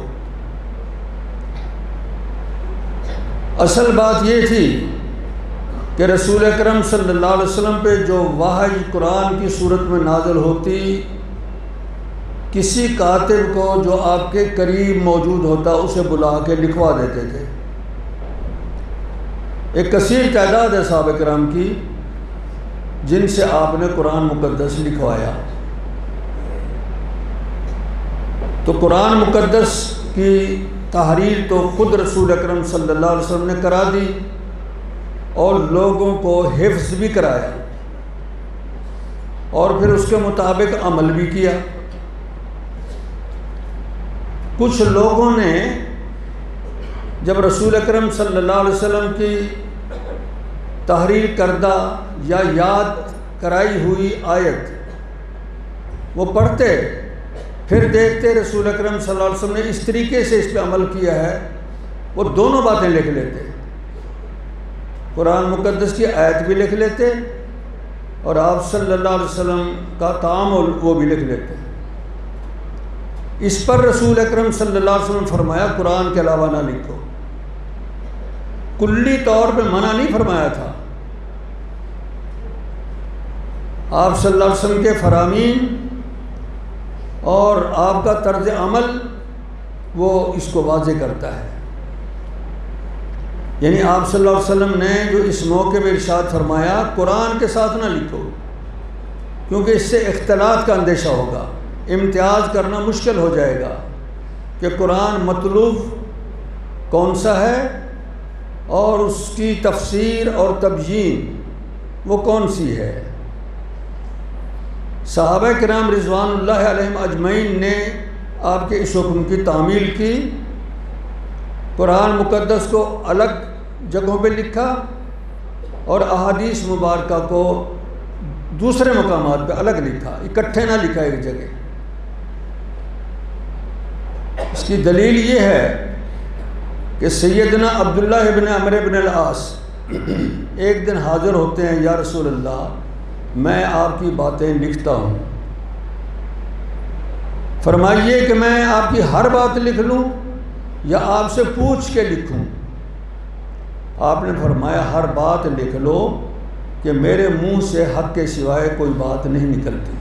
Speaker 10: اصل بات یہ تھی کہ رسول اکرم صلی اللہ علیہ وسلم پہ جو وحی قرآن کی صورت میں نازل ہوتی، کسی کاتب کو جو آپ کے قریب موجود ہوتا اسے بلا کے لکھوا دیتے تھے۔ ایک کثیر تعداد ہے صحابہ کرام کی جن سے آپ نے قرآن مقدس لکھوایا۔ تو قرآن مقدس کی تحریر تو خود رسول اکرم صلی اللہ علیہ وسلم نے کرا دی اور لوگوں کو حفظ بھی کرایا اور پھر اس کے مطابق عمل بھی کیا۔ کچھ لوگوں نے جب رسول اکرم صلی اللہ علیہ وسلم کی تحریر کردہ یا یاد کرائی ہوئی آیت وہ پڑھتے، پھر دیکھتے رسول اکرم صلی اللہ علیہ وسلم نے اس طریقے سے اس پہ عمل کیا ہے، وہ دونوں باتیں لکھ لیتے، قرآن مقدس کی آیت بھی لکھ لیتے اور آپ صلی اللہ علیہ وسلم کا تعامل وہ بھی لکھ لیتے۔ اس پر رسول اکرم صلی اللہ علیہ وسلم فرمایا قرآن کے علاوہ نہ لکھو۔ کلی طور پہ منع نہیں فرمایا تھا، آپ صلی اللہ علیہ وسلم کے فرامین اور آپ کا طرز عمل وہ اس کو واضح کرتا ہے۔ یعنی آپ صلی اللہ علیہ وسلم نے جو اس موقع پہ ارشاد فرمایا قرآن کے ساتھ نہ لکھو، کیونکہ اس سے اختلاط کا اندیشہ ہوگا، امتیاز کرنا مشکل ہو جائے گا کہ قرآن مطلوب کون سا ہے اور اس کی تفسیر اور تبیین وہ کون سی ہے۔ صحابہ کرام رضوان اللہ علیہم اجمعین نے آپ کے اس حکم کی تعمیل کی، قرآن مقدس کو الگ جگہوں پہ لکھا اور احادیث مبارکہ کو دوسرے مقامات پہ الگ لکھا، اکٹھے نہ لکھا ایک جگہ۔ اس کی دلیل یہ ہے کہ سیدنا عبداللہ ابن عمرو ابن العاص ایک دن حاضر ہوتے ہیں، یا رسول اللہ میں آپ کی باتیں لکھتا ہوں، فرمائیے کہ میں آپ کی ہر بات لکھ لوں یا آپ سے پوچھ کے لکھوں؟ آپ نے فرمایا ہر بات لکھ لو کہ میرے منہ سے حق کے سوائے کوئی بات نہیں نکلتی۔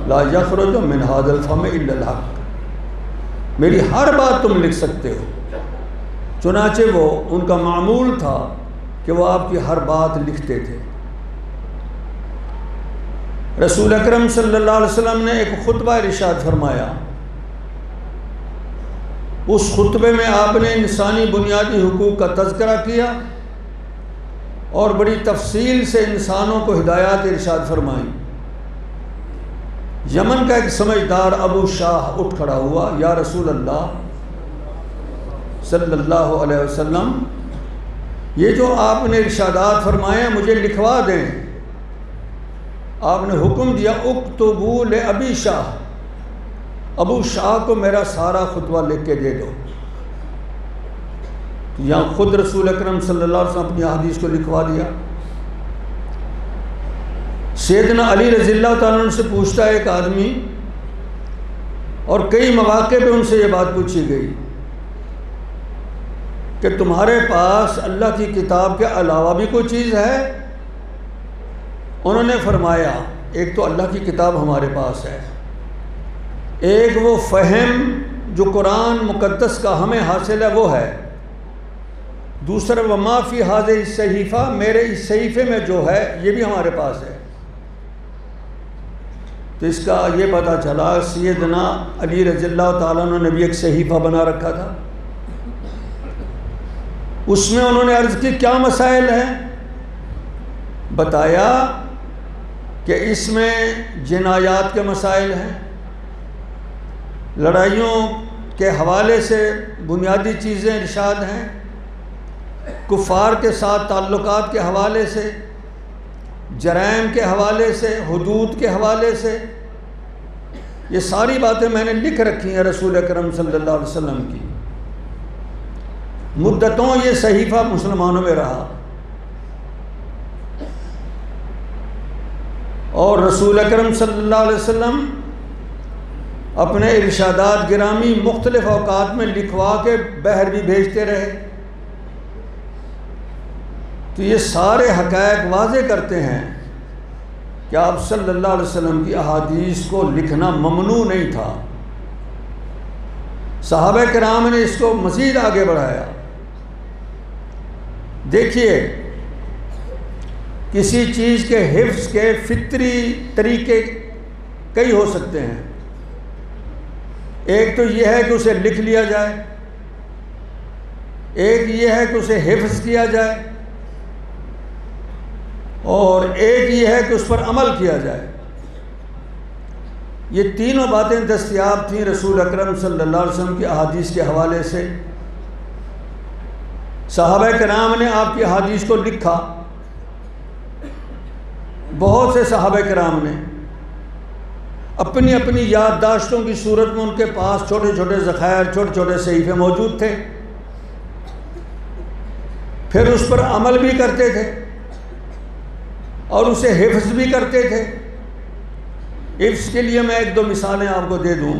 Speaker 10: لا یخرج من ھذا الفم الا الحق، میری ہر بات تم لکھ سکتے ہو۔ چنانچہ وہ ان کا معمول تھا کہ وہ آپ کی ہر بات لکھتے تھے۔ رسول اکرم صلی اللہ علیہ وسلم نے ایک خطبہ ارشاد فرمایا، اس خطبے میں آپ نے انسانی بنیادی حقوق کا تذکرہ کیا اور بڑی تفصیل سے انسانوں کو ہدایات ارشاد فرمائیں۔ یمن کا ایک سمجھدار ابو شاہ اٹھ کھڑا ہوا، یا رسول اللہ صلی اللہ علیہ وسلم، یہ جو آپ نے ارشادات فرمائے ہیں مجھے لکھوا دیں۔ آپ نے حکم دیا اکتبوا لابی شاہ، ابو شاہ کو میرا سارا خطبہ لکھ کے دے دو۔ یہاں خود رسول اکرم صلی اللہ علیہ وسلم اپنی حدیث کو لکھوا دیا۔ سیدنا علی رضی اللہ تعالیٰ عنہ سے پوچھتا ہے ایک آدمی، اور کئی مواقع پہ ان سے یہ بات پوچھی گئی کہ تمہارے پاس اللہ کی کتاب کے علاوہ بھی کوئی چیز ہے؟ انہوں نے فرمایا ایک تو اللہ کی کتاب ہمارے پاس ہے، ایک وہ فہم جو قرآن مقدس کا ہمیں حاصل ہے وہ ہے، دوسرا وما فی ھذہ الصحیفہ، میرے اس صحیفے میں جو ہے یہ بھی ہمارے پاس ہے۔ تو اس کا یہ پتہ چلا سیدنا علی رضی اللہ تعالیٰ عنہ نے بھی ایک صحیفہ بنا رکھا تھا، اس میں انہوں نے عرض کی کیا مسائل ہیں؟ بتایا کہ اس میں جنایات کے مسائل ہیں، لڑائیوں کے حوالے سے بنیادی چیزیں ارشاد ہیں، کفار کے ساتھ تعلقات کے حوالے سے، جرائم کے حوالے سے، حدود کے حوالے سے، یہ ساری باتیں میں نے لکھ رکھی ہیں رسول اکرم صلی اللہ علیہ وسلم کی۔ مدتوں یہ صحیفہ مسلمانوں میں رہا، اور رسول اکرم صلی اللہ علیہ وسلم اپنے ارشادات گرامی مختلف اوقات میں لکھوا کے بحر بھی بھیجتے رہے۔ تو یہ سارے حقائق واضح کرتے ہیں کہ آپ صلی اللہ علیہ وسلم کی احادیث کو لکھنا ممنوع نہیں تھا۔ صحابہ کرام نے اس کو مزید آگے بڑھایا۔ دیکھیے کسی چیز کے حفظ کے فطری طریقے کئی ہو سکتے ہیں، ایک تو یہ ہے کہ اسے لکھ لیا جائے، ایک یہ ہے کہ اسے حفظ کیا جائے، اور ایک یہ ہے کہ اس پر عمل کیا جائے۔ یہ تینوں باتیں دستیاب تھیں رسول اکرم صلی اللہ علیہ وسلم کی احادیث کے حوالے سے۔ صحابہ کرام نے آپ کی احادیث کو لکھا، بہت سے صحابہ کرام نے اپنی اپنی یادداشتوں کی صورت میں ان کے پاس چھوٹے چھوٹے ذخائر، چھوٹے چھوٹے صحیفے موجود تھے، پھر اس پر عمل بھی کرتے تھے اور اسے حفظ بھی کرتے تھے۔ حفظ کے لیے میں ایک دو مثالیں آپ کو دے دوں۔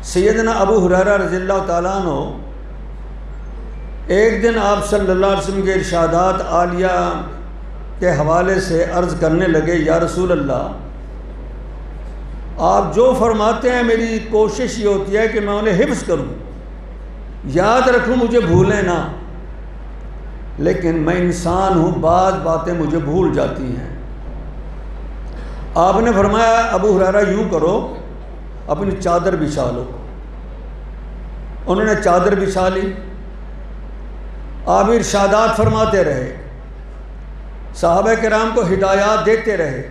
Speaker 10: سیدنا ابو ہریرہ رضی اللہ تعالیٰ عنہ ایک دن آپ صلی اللہ علیہ وسلم کے ارشادات عالیہ کے حوالے سے عرض کرنے لگے، یا رسول اللہ آپ جو فرماتے ہیں میری کوشش یہ ہوتی ہے کہ میں انہیں حفظ کروں، یاد رکھوں، مجھے بھولیں نہ، لیکن میں انسان ہوں، بعض باتیں مجھے بھول جاتی ہیں۔ آپ نے فرمایا ابو ہریرہ یوں کرو، اپنی چادر بچھا لو۔ انہوں نے چادر بچھا لی، آپ ارشادات فرماتے رہے، صحابہ کرام کو ہدایات دیتے رہے،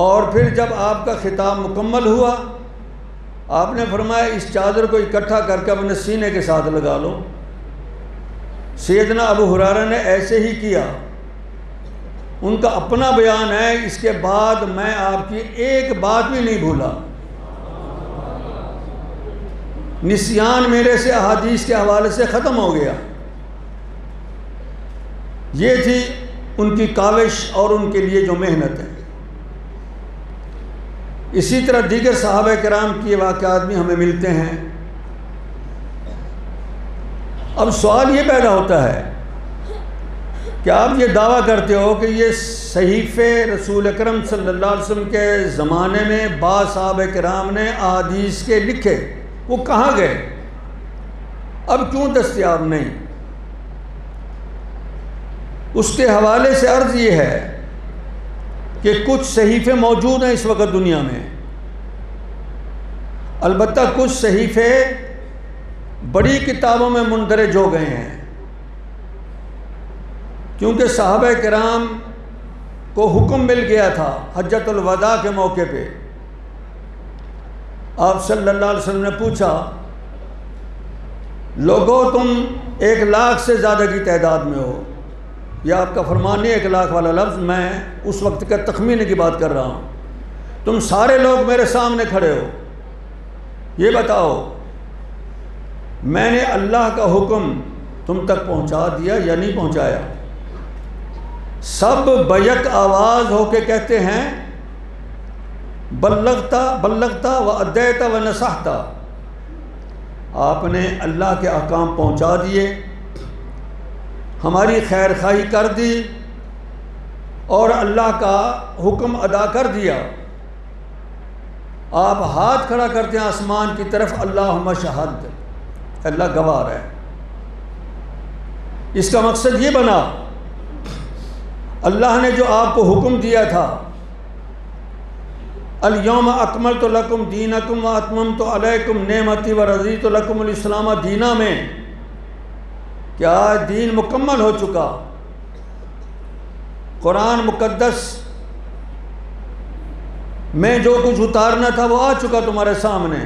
Speaker 10: اور پھر جب آپ کا خطاب مکمل ہوا آپ نے فرمایا اس چادر کو اکٹھا کر کے اپنے سینے کے ساتھ لگا لو۔ سیدنا ابو ہریرہ نے ایسے ہی کیا، ان کا اپنا بیان ہے، اس کے بعد میں آپ کی ایک بات بھی نہیں بھولا، نسیان میرے سے احادیث کے حوالے سے ختم ہو گیا۔ یہ تھی ان کی کاوش اور ان کے لیے جو محنت ہے۔ اسی طرح دیگر صحابہ کرام کی واقعات بھی ہمیں ملتے ہیں۔ اب سوال یہ پیدا ہوتا ہے کہ آپ یہ دعویٰ کرتے ہو کہ یہ صحیفے رسول اکرم صلی اللہ علیہ وسلم کے زمانے میں بعض صحابہ کرام نے احادیث کے لکھے، وہ کہاں گئے؟ اب کیوں دستیاب نہیں؟ اس کے حوالے سے عرض یہ ہے کہ کچھ صحیفے موجود ہیں اس وقت دنیا میں، البتہ کچھ صحیفے بڑی کتابوں میں مندرج ہو گئے ہیں، کیونکہ صحابہ کرام کو حکم مل گیا تھا حجۃ الوداع کے موقع پہ۔ آپ صلی اللہ علیہ وسلم نے پوچھا، لوگو تم 1,00,000 سے زیادہ کی تعداد میں ہو، یہ آپ کا فرمان نہیں 1,00,000 والا لفظ، میں اس وقت کا تخمینے کی بات کر رہا ہوں، تم سارے لوگ میرے سامنے کھڑے ہو، یہ بتاؤ میں نے اللہ کا حکم تم تک پہنچا دیا یا نہیں پہنچایا؟ سب بیک آواز ہو کے کہتے ہیں بلغتا و ادیتا و نصحتا، آپ نے اللہ کے احکام پہنچا دیے، ہماری خیر خواہی کر دی اور اللہ کا حکم ادا کر دیا۔ آپ ہاتھ کھڑا کرتے ہیں آسمان کی طرف، اللہم شہد، اللہ گواہ ہے۔ اس کا مقصد یہ بنا، اللہ نے جو آپ کو حکم دیا تھا الیوم اکملت لکم دینکم واتممت علیکم نعمتی ورضیت لکم الاسلام دینا میں، کہ آج دین مکمل ہو چکا، قرآن مقدس میں جو کچھ اتارنا تھا وہ آ چکا تمہارے سامنے،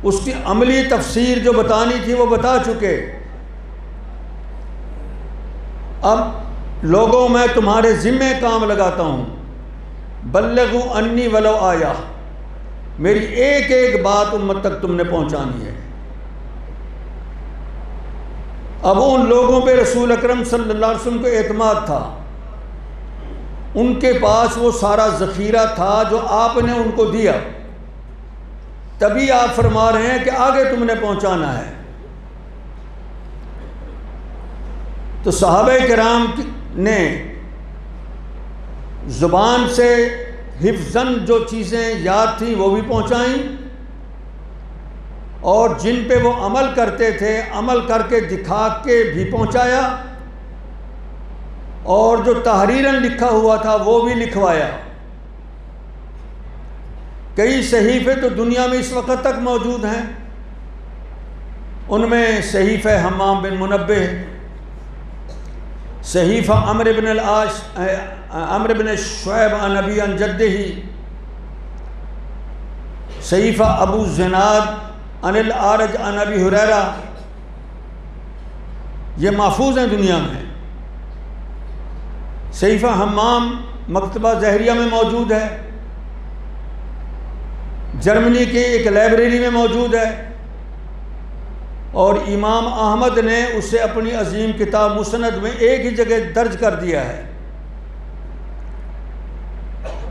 Speaker 10: اس کی عملی تفسیر جو بتانی تھی وہ بتا چکے، اب لوگوں میں تمہارے ذمہ کام لگاتا ہوں، بلغوا انی ولو آیا، میری ایک ایک بات امت تک تم نے پہنچانی ہے۔ اب ان لوگوں پہ رسول اکرم صلی اللہ علیہ وسلم کو اعتماد تھا، ان کے پاس وہ سارا ذخیرہ تھا جو آپ نے ان کو دیا، تبھی آپ فرما رہے ہیں کہ آگے تم نے پہنچانا ہے۔ تو صحابہ کرام نے زبان سے حفظاً جو چیزیں یاد تھیں وہ بھی پہنچائیں، اور جن پہ وہ عمل کرتے تھے عمل کر کے دکھا کے بھی پہنچایا، اور جو تحریراً لکھا ہوا تھا وہ بھی لکھوایا۔ کئی صحیفے تو دنیا میں اس وقت تک موجود ہیں، ان میں صحیفہ حمام بن منبہ، صحیفہ عمرو بن شعیب عن ابی عن جدہ، صحیفہ ابو زناد عن الاعرج عن ابی ہریرہ، یہ محفوظ ہیں دنیا میں۔ صحیفہ حمام مکتبہ زہریہ میں موجود ہے، جرمنی کی ایک لائبریری میں موجود ہے، اور امام احمد نے اسے اپنی عظیم کتاب مسند میں ایک ہی جگہ درج کر دیا ہے۔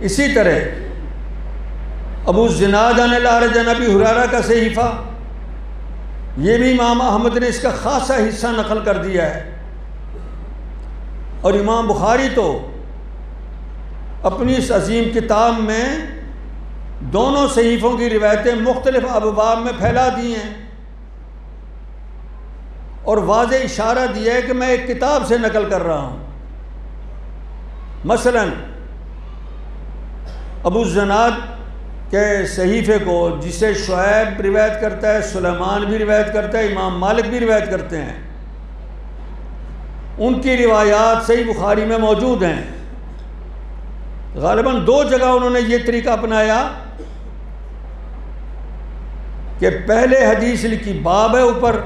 Speaker 10: اسی طرح ابو زناد عن الاعرج عن ابی ہریرہ کا صحیفہ، یہ بھی امام احمد نے اس کا خاصا حصہ نقل کر دیا ہے، اور امام بخاری تو اپنی اس عظیم کتاب میں دونوں صحیفوں کی روایتیں مختلف ابواب میں پھیلا دی ہیں، اور واضح اشارہ دیا ہے کہ میں ایک کتاب سے نقل کر رہا ہوں۔ مثلا ابو زناد کے صحیفے کو، جسے شعیب روایت کرتا ہے، سلیمان بھی روایت کرتا ہے، امام مالک بھی روایت کرتے ہیں، ان کی روایات صحیح بخاری میں موجود ہیں۔ غالباً 2 جگہ انہوں نے یہ طریقہ اپنایا کہ پہلے حدیث لکھی، باب ہے اوپر،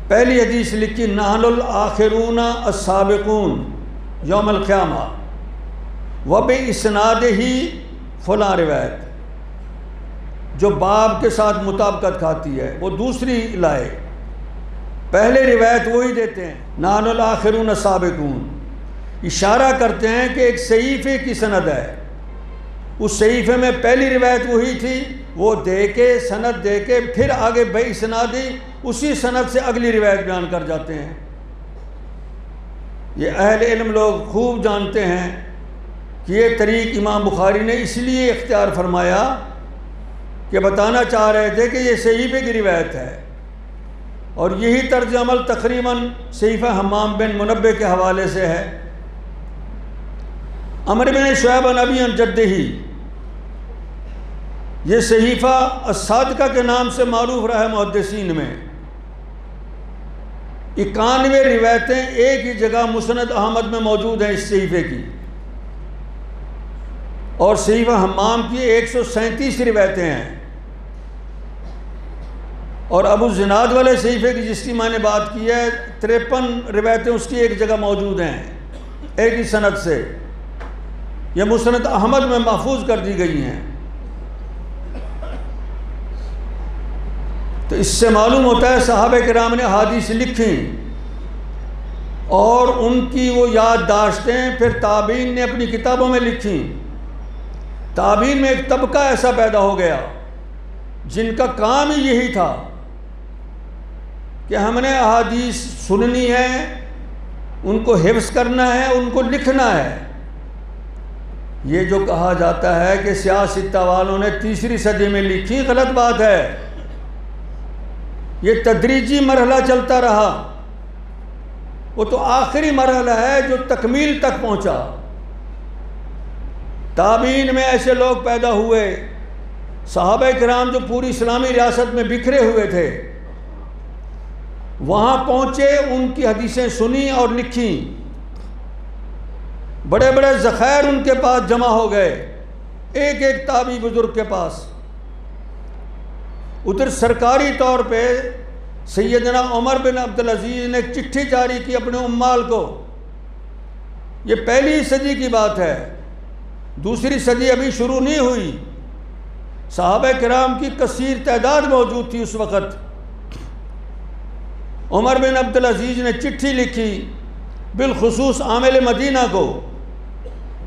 Speaker 10: پہلی حدیث لکھی نحن الآخرون السابقون یوم القیامہ وباسنادہ فلاں روایت، جو باب کے ساتھ مطابقت کھاتی ہے وہ دوسری لائے، پہلے روایت وہی دیتے ہیں نحن الآخرون السابقون، اشارہ کرتے ہیں کہ ایک صحیفے کی سند ہے، اس صحیفے میں پہلی روایت وہی تھی، وہ دے کے سند دے کے پھر آگے بے اسنادی اسی سند سے اگلی روایت بیان کر جاتے ہیں۔ یہ اہل علم لوگ خوب جانتے ہیں کہ یہ طریق امام بخاری نے اس لیے اختیار فرمایا کہ بتانا چاہ رہے تھے کہ یہ صحیفے کی روایت ہے، اور یہی طرز عمل تقریباً صحیفہ حمام بن منبہ کے حوالے سے ہے۔ عمرو بن شعیب عن ابی عن جدہ، یہ صحیفہ الصادقہ کے نام سے معروف رہا ہے محدثین میں۔ 91 روایتیں ایک ہی جگہ مسند احمد میں موجود ہیں اس صحیفے کی، اور صحیفہ حمام کی 137 روایتیں ہیں، اور ابو زناد والے صحیفے کی جس کی میں نے بات کی ہے 53 روایتیں اس کی ایک جگہ موجود ہیں ایک ہی سند سے، یہ مسند احمد میں محفوظ کر دی گئی ہیں۔ تو اس سے معلوم ہوتا ہے صحابہ کرام نے احادیث لکھی، اور ان کی وہ یادداشتیں پھر تابعین نے اپنی کتابوں میں لکھی۔ تابعین میں ایک طبقہ ایسا پیدا ہو گیا جن کا کام ہی یہی تھا کہ ہم نے احادیث سننی ہے، ان کو حفظ کرنا ہے، ان کو لکھنا ہے۔ یہ جو کہا جاتا ہے کہ سیاستہ والوں نے تیسری صدی میں لکھی، غلط بات ہے۔ یہ تدریجی مرحلہ چلتا رہا، وہ تو آخری مرحلہ ہے جو تکمیل تک پہنچا۔ تابعین میں ایسے لوگ پیدا ہوئے، صحابہ کرام جو پوری اسلامی ریاست میں بکھرے ہوئے تھے، وہاں پہنچے، ان کی حدیثیں سنی اور لکھی، بڑے بڑے ذخائر ان کے پاس جمع ہو گئے، ایک ایک تابعی بزرگ کے پاس۔ ادھر سرکاری طور پہ سیدنا عمر بن عبدالعزیز نے ایک چٹھی جاری کی اپنے عمال کو۔ یہ پہلی صدی کی بات ہے، دوسری صدی ابھی شروع نہیں ہوئی۔ صحابہ کرام کی کثیر تعداد موجود تھی اس وقت۔ عمر بن عبدالعزیز نے چٹھی لکھی بالخصوص عامل مدینہ کو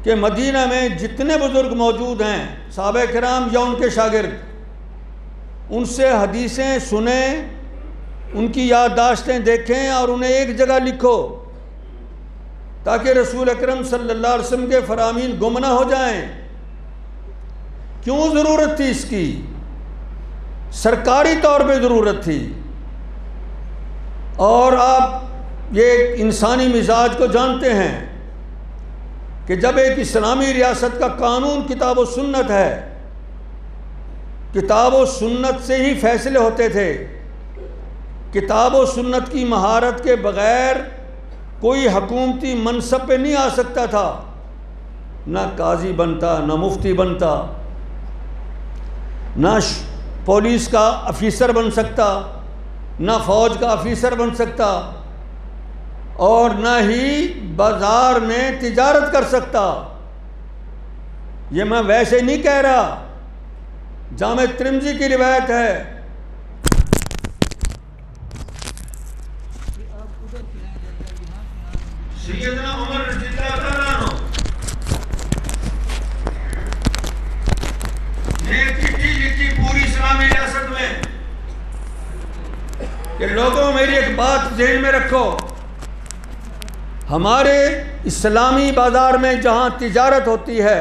Speaker 10: کہ مدینہ میں جتنے بزرگ موجود ہیں صحابہ کرام یا ان کے شاگرد، ان سے حدیثیں سنیں، ان کی یادداشتیں دیکھیں اور انہیں ایک جگہ لکھو، تاکہ رسول اکرم صلی اللہ علیہ وسلم کے فرامین گم نہ ہو جائیں۔ کیوں ضرورت تھی اس کی؟ سرکاری طور پہ ضرورت تھی۔ اور آپ یہ انسانی مزاج کو جانتے ہیں کہ جب ایک اسلامی ریاست کا قانون کتاب و سنت ہے، کتاب و سنت سے ہی فیصلے ہوتے تھے، کتاب و سنت کی مہارت کے بغیر کوئی حکومتی منصب پہ نہیں آ سکتا تھا، نہ قاضی بنتا، نہ مفتی بنتا، نہ پولیس کا افیسر بن سکتا، نہ فوج کا افیسر بن سکتا، اور نہ ہی بازار میں تجارت کر سکتا۔ یہ میں ویسے نہیں کہہ رہا، جامع ترمذی کی روایت ہے۔ سیدنا عمر رضی اللہ عنہ نے چٹھی لکھی پوری اسلامی ریاست میں کہ لوگوں میری ایک بات ذہن میں رکھو، ہمارے اسلامی بازار میں جہاں تجارت ہوتی ہے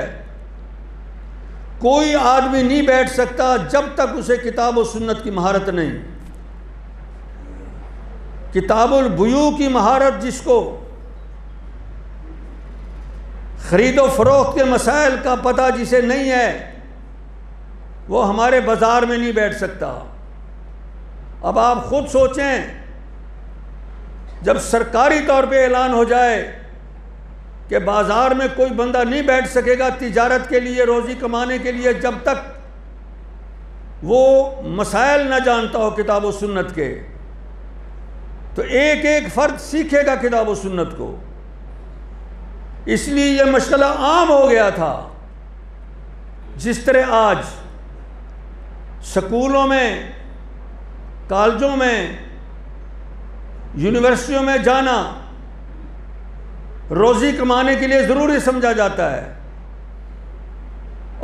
Speaker 10: کوئی آدمی نہیں بیٹھ سکتا جب تک اسے کتاب و سنت کی مہارت نہیں۔ کتاب البیوع کی مہارت، جس کو خرید و فروخت کے مسائل کا پتہ جسے نہیں ہے، وہ ہمارے بازار میں نہیں بیٹھ سکتا۔ اب آپ خود سوچیں، جب سرکاری طور پہ اعلان ہو جائے کہ بازار میں کوئی بندہ نہیں بیٹھ سکے گا تجارت کے لیے، روزی کمانے کے لیے، جب تک وہ مسائل نہ جانتا ہو کتاب و سنت کے، تو ایک ایک فرد سیکھے گا کتاب و سنت کو۔ اس لیے یہ مشغلہ عام ہو گیا تھا۔ جس طرح آج سکولوں میں، کالجوں میں، یونیورسٹیوں میں جانا روزی کمانے کے لیے ضروری سمجھا جاتا ہے،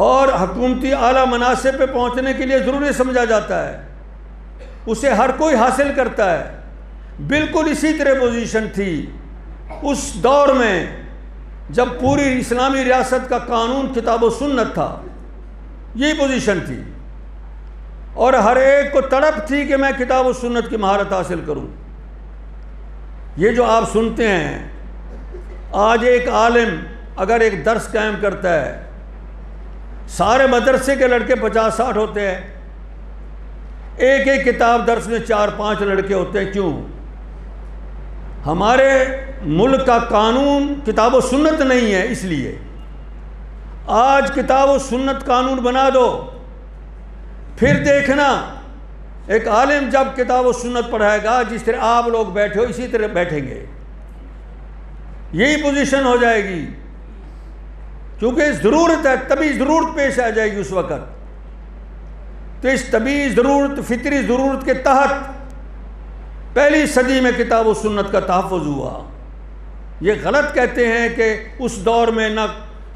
Speaker 10: اور حکومتی اعلیٰ مناصب پہ پہنچنے کے لیے ضروری سمجھا جاتا ہے، اسے ہر کوئی حاصل کرتا ہے۔ بالکل اسی طرح پوزیشن تھی اس دور میں جب پوری اسلامی ریاست کا قانون کتاب و سنت تھا، یہی پوزیشن تھی، اور ہر ایک کو تڑپ تھی کہ میں کتاب و سنت کی مہارت حاصل کروں۔ یہ جو آپ سنتے ہیں، آج ایک عالم اگر ایک درس قائم کرتا ہے، سارے مدرسے کے لڑکے 50-60 ہوتے ہیں، ایک ایک کتاب درس میں 4-5 لڑکے ہوتے ہیں۔ کیوں؟ ہمارے ملک کا قانون کتاب و سنت نہیں ہے، اس لیے آج کتاب و سنت قانون بنا دو، پھر دیکھنا ایک عالم جب کتاب و سنت پڑھائے گا، جس طرح آپ لوگ بیٹھے ہو اسی طرح بیٹھیں گے، یہی پوزیشن ہو جائے گی، کیونکہ ضرورت ہے، طبی ضرورت پیش آ جائے گی اس وقت۔ تو اس طبی ضرورت، فطری ضرورت کے تحت پہلی صدی میں کتاب و سنت کا تحفظ ہوا۔ یہ غلط کہتے ہیں کہ اس دور میں نہ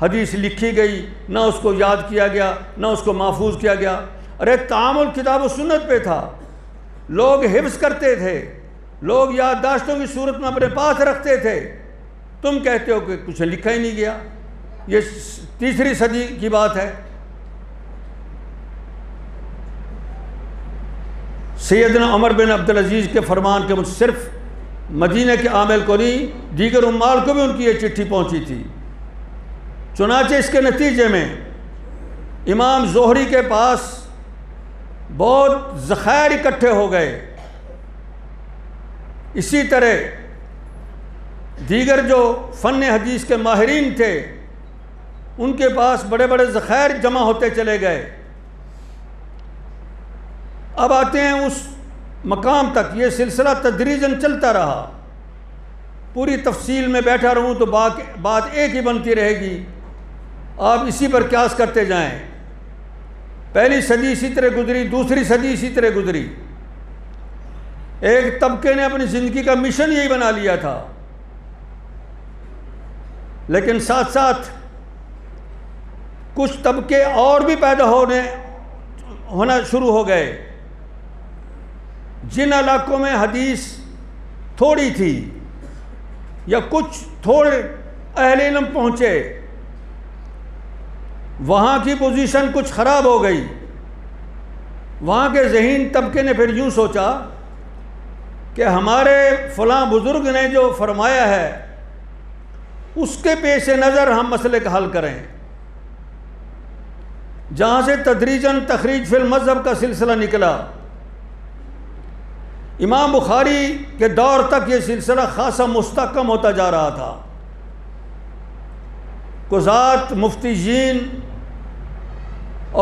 Speaker 10: حدیث لکھی گئی، نہ اس کو یاد کیا گیا، نہ اس کو محفوظ کیا گیا۔ ارے تعامل کتاب و سنت پہ تھا، لوگ حفظ کرتے تھے، لوگ یادداشتوں کی صورت میں اپنے پاس رکھتے تھے۔ تم کہتے ہو کہ کچھ لکھا ہی نہیں گیا۔ یہ 3 صدی کی بات ہے۔ سیدنا عمر بن عبدالعزیز کے فرمان کے صرف مدینہ کے عامل کو نہیں، دیگر عمال کو بھی ان کی یہ چٹھی پہنچی تھی۔ چنانچہ اس کے نتیجے میں امام زہری کے پاس بہت ذخائر اکٹھے ہو گئے۔ اسی طرح دیگر جو فن حدیث کے ماہرین تھے، ان کے پاس بڑے بڑے ذخائر جمع ہوتے چلے گئے۔ اب آتے ہیں اس مقام تک، یہ سلسلہ تدریجاً چلتا رہا۔ پوری تفصیل میں بیٹھا رہوں تو بات ایک ہی بنتی رہے گی، آپ اسی پر قیاس کرتے جائیں۔ پہلی صدی اسی طرح گزری، دوسری صدی اسی طرح گزری۔ ایک طبقے نے اپنی زندگی کا مشن یہی بنا لیا تھا، لیکن ساتھ ساتھ کچھ طبقے اور بھی پیدا ہونا شروع ہو گئے۔ جن علاقوں میں حدیث تھوڑی تھی یا کچھ تھوڑے اہل علم پہنچے، وہاں کی پوزیشن کچھ خراب ہو گئی۔ وہاں کے ذہین طبقے نے پھر یوں سوچا کہ ہمارے فلاں بزرگ نے جو فرمایا ہے اس کے پیش نظر ہم مسئلے کا حل کریں۔ جہاں سے تدریجاً تخریج فی المذہب کا سلسلہ نکلا۔ امام بخاری کے دور تک یہ سلسلہ خاصا مستحکم ہوتا جا رہا تھا۔ قضات، مفتیین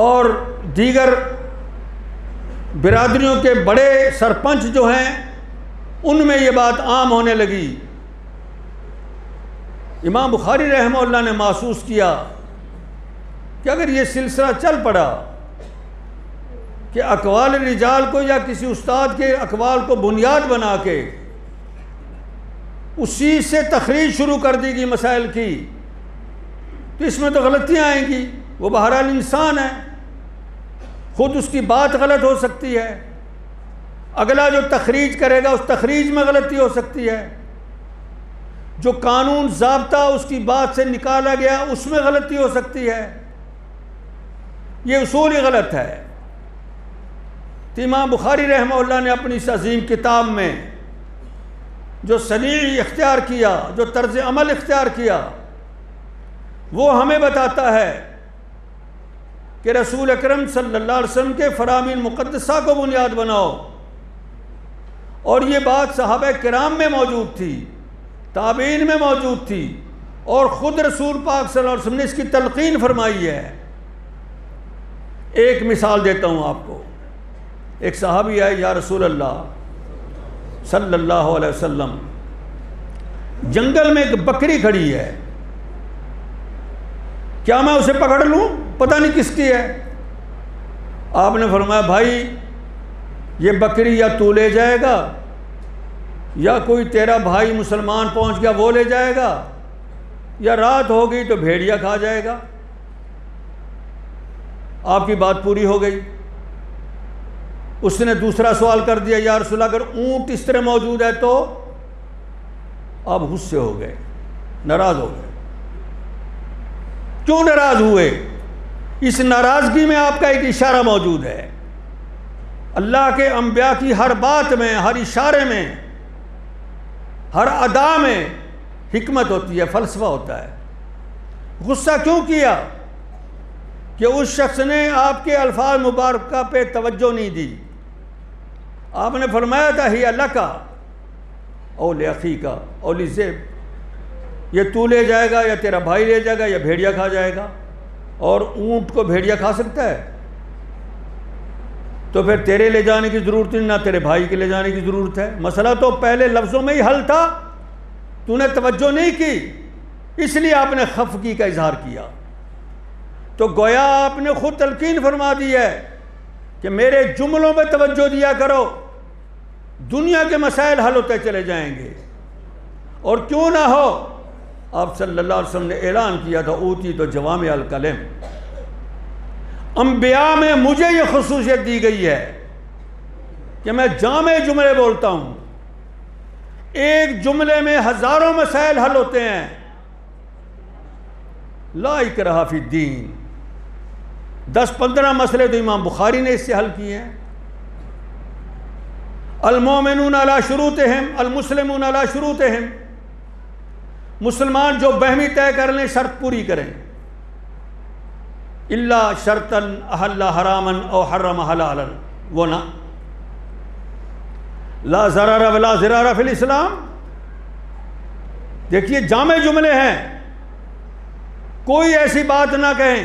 Speaker 10: اور دیگر برادریوں کے بڑے سرپنچ جو ہیں، ان میں یہ بات عام ہونے لگی۔ امام بخاری رحمہ اللہ نے محسوس کیا کہ اگر یہ سلسلہ چل پڑا کہ اقوال رجال کو یا کسی استاد کے اقوال کو بنیاد بنا کے اسی سے تخریج شروع کر دی گئی مسائل کی، تو اس میں تو غلطیاں آئیں گی۔ وہ بہرحال انسان ہے، خود اس کی بات غلط ہو سکتی ہے، اگلا جو تخریج کرے گا اس تخریج میں غلطی ہو سکتی ہے، جو قانون ضابطہ اس کی بات سے نکالا گیا اس میں غلطی ہو سکتی ہے، یہ اصول ہی غلط ہے۔ تو امام بخاری رحمہ اللہ نے اپنی اس عظیم کتاب میں جو صنیع اختیار کیا، جو طرز عمل اختیار کیا، وہ ہمیں بتاتا ہے کہ رسول اکرم صلی اللہ علیہ وسلم کے فرامین مقدسہ کو بنیاد بناؤ۔ اور یہ بات صحابہ کرام میں موجود تھی، تابعین میں موجود تھی، اور خود رسول پاک صلی اللہ علیہ وسلم نے اس کی تلقین فرمائی ہے۔ ایک مثال دیتا ہوں آپ کو۔ ایک صحابی آئے، یا رسول اللہ صلی اللہ علیہ وسلم، جنگل میں ایک بکری کھڑی ہے، کیا میں اسے پکڑ لوں؟ پتہ نہیں کس کی ہے۔ آپ نے فرمایا، بھائی یہ بکری یا تو لے جائے گا یا کوئی تیرا بھائی مسلمان پہنچ گیا وہ لے جائے گا، یا رات ہو گئی تو بھیڑیا کھا جائے گا۔ آپ کی بات پوری ہو گئی۔ اس نے دوسرا سوال کر دیا، یا رسول اللہ اگر اونٹ اس طرح موجود ہے تو؟ آپ غصے ہو گئے، ناراض ہو گئے۔ کیوں ناراض ہوئے؟ اس ناراضگی میں آپ کا ایک اشارہ موجود ہے۔ اللہ کے انبیاء کی ہر بات میں، ہر اشارے میں، ہر ادا میں حکمت ہوتی ہے، فلسفہ ہوتا ہے۔ غصہ کیوں کیا؟ کہ اس شخص نے آپ کے الفاظ مبارکہ پہ توجہ نہیں دی۔ آپ نے فرمایا تھا ہی لکا او لاخیکا او لذئب، یہ تو لے جائے گا یا تیرا بھائی لے جائے گا یا بھیڑیا کھا جائے گا، اور اونٹ کو بھیڑیا کھا سکتا ہے؟ تو پھر تیرے لے جانے کی ضرورت نہیں، نہ تیرے بھائی کے لے جانے کی ضرورت ہے۔ مسئلہ تو پہلے لفظوں میں ہی حل تھا، تو نے توجہ نہیں کی، اس لیے آپ نے خفگی کا اظہار کیا۔ تو گویا آپ نے خود تلقین فرما دی ہے کہ میرے جملوں پہ توجہ دیا کرو، دنیا کے مسائل حل ہوتے چلے جائیں گے۔ اور کیوں نہ ہو، آپ صلی اللہ علیہ وسلم نے اعلان کیا تھا اوتی تو جوامع الکلم، انبیاء میں مجھے یہ خصوصیت دی گئی ہے کہ میں جامع جملے بولتا ہوں، ایک جملے میں ہزاروں مسائل حل ہوتے ہیں۔ لا اکراہ فی الدین، 10-15 مسئلے تو امام بخاری نے اس سے حل کیے ہیں۔ المؤمنون علی شروطہم المسلمون علی شروطہم، مسلمان جو بہمی طے کر لیں شرط پوری کریں۔ الا شرطا احل حراما او حرم حلالا، وہ نہ۔ لا ضرر ولا ضرار فی الاسلام، دیکھیے جامع جملے ہیں، کوئی ایسی بات نہ کہیں،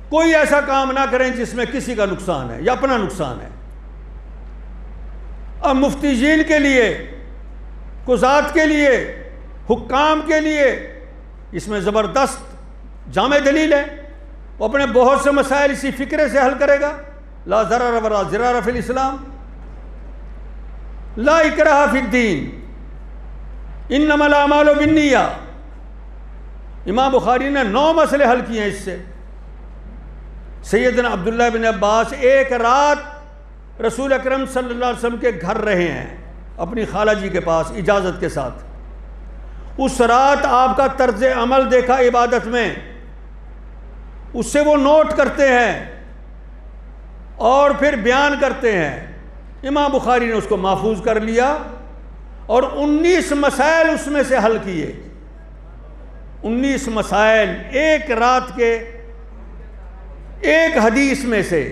Speaker 10: کوئی ایسا کام نہ کریں جس میں کسی کا نقصان ہے یا اپنا نقصان ہے۔ اب مفتیین کے لیے، قضات کے لیے، حکام کے لیے اس میں زبردست جامع دلیل ہے، وہ اپنے بہت سے مسائل اسی فکرے سے حل کرے گا۔ لا ضرر ولا ضرار فی الاسلام، لا اکراہ فی الدین، انما الاعمال بالنیہ۔ امام بخاری نے 9 مسئلے حل کیے ہیں اس سے۔ سیدنا عبداللہ بن عباس ایک رات رسول اکرم صلی اللہ علیہ وسلم کے گھر رہے ہیں، اپنی خالہ جی کے پاس اجازت کے ساتھ۔ اس رات آپ کا طرز عمل دیکھا عبادت میں، اس سے وہ نوٹ کرتے ہیں اور پھر بیان کرتے ہیں۔ امام بخاری نے اس کو محفوظ کر لیا اور 19 مسائل اس میں سے حل کیے۔ 19 مسائل ایک رات کے ایک حدیث میں سے،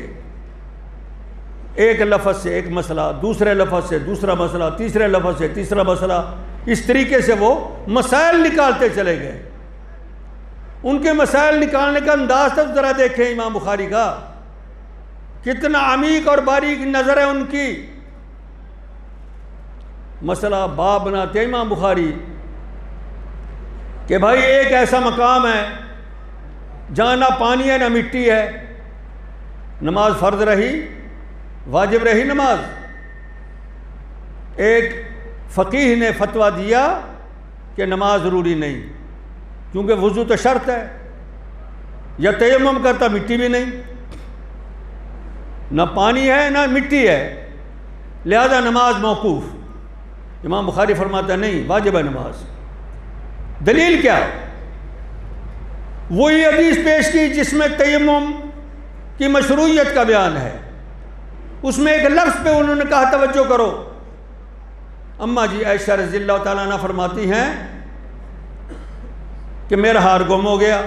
Speaker 10: ایک لفظ سے ایک مسئلہ، دوسرے لفظ سے دوسرا مسئلہ، تیسرے لفظ سے تیسرا مسئلہ، اس طریقے سے وہ مسائل نکالتے چلے گئے۔ ان کے مسائل نکالنے کا انداز تک ذرا دیکھیں امام بخاری کا، کتنا عمیق اور باریک نظر ہے ان کی۔ مسئلہ باب بناتے ہیں امام بخاری کہ بھائی ایک ایسا مقام ہے جہاں نہ پانی ہے نہ مٹی ہے، نماز فرض رہی، واجب رہی نماز۔ ایک فقیہ نے فتویٰ دیا کہ نماز ضروری نہیں، کیونکہ وضو تو شرط ہے، یا تیمم کرتا مٹی بھی نہیں، نہ پانی ہے نہ مٹی ہے، لہذا نماز موقوف۔ امام بخاری فرماتا ہے نہیں، واجب ہے نماز۔ دلیل کیا؟ وہی حدیث پیش کی جس میں تیمم کی مشروعیت کا بیان ہے، اس میں ایک لفظ پہ انہوں نے کہا توجہ کرو۔ اماں جی عائشہ رضی اللہ تعالیٰ عنہ فرماتی ہیں کہ میرا ہار گم ہو گیا،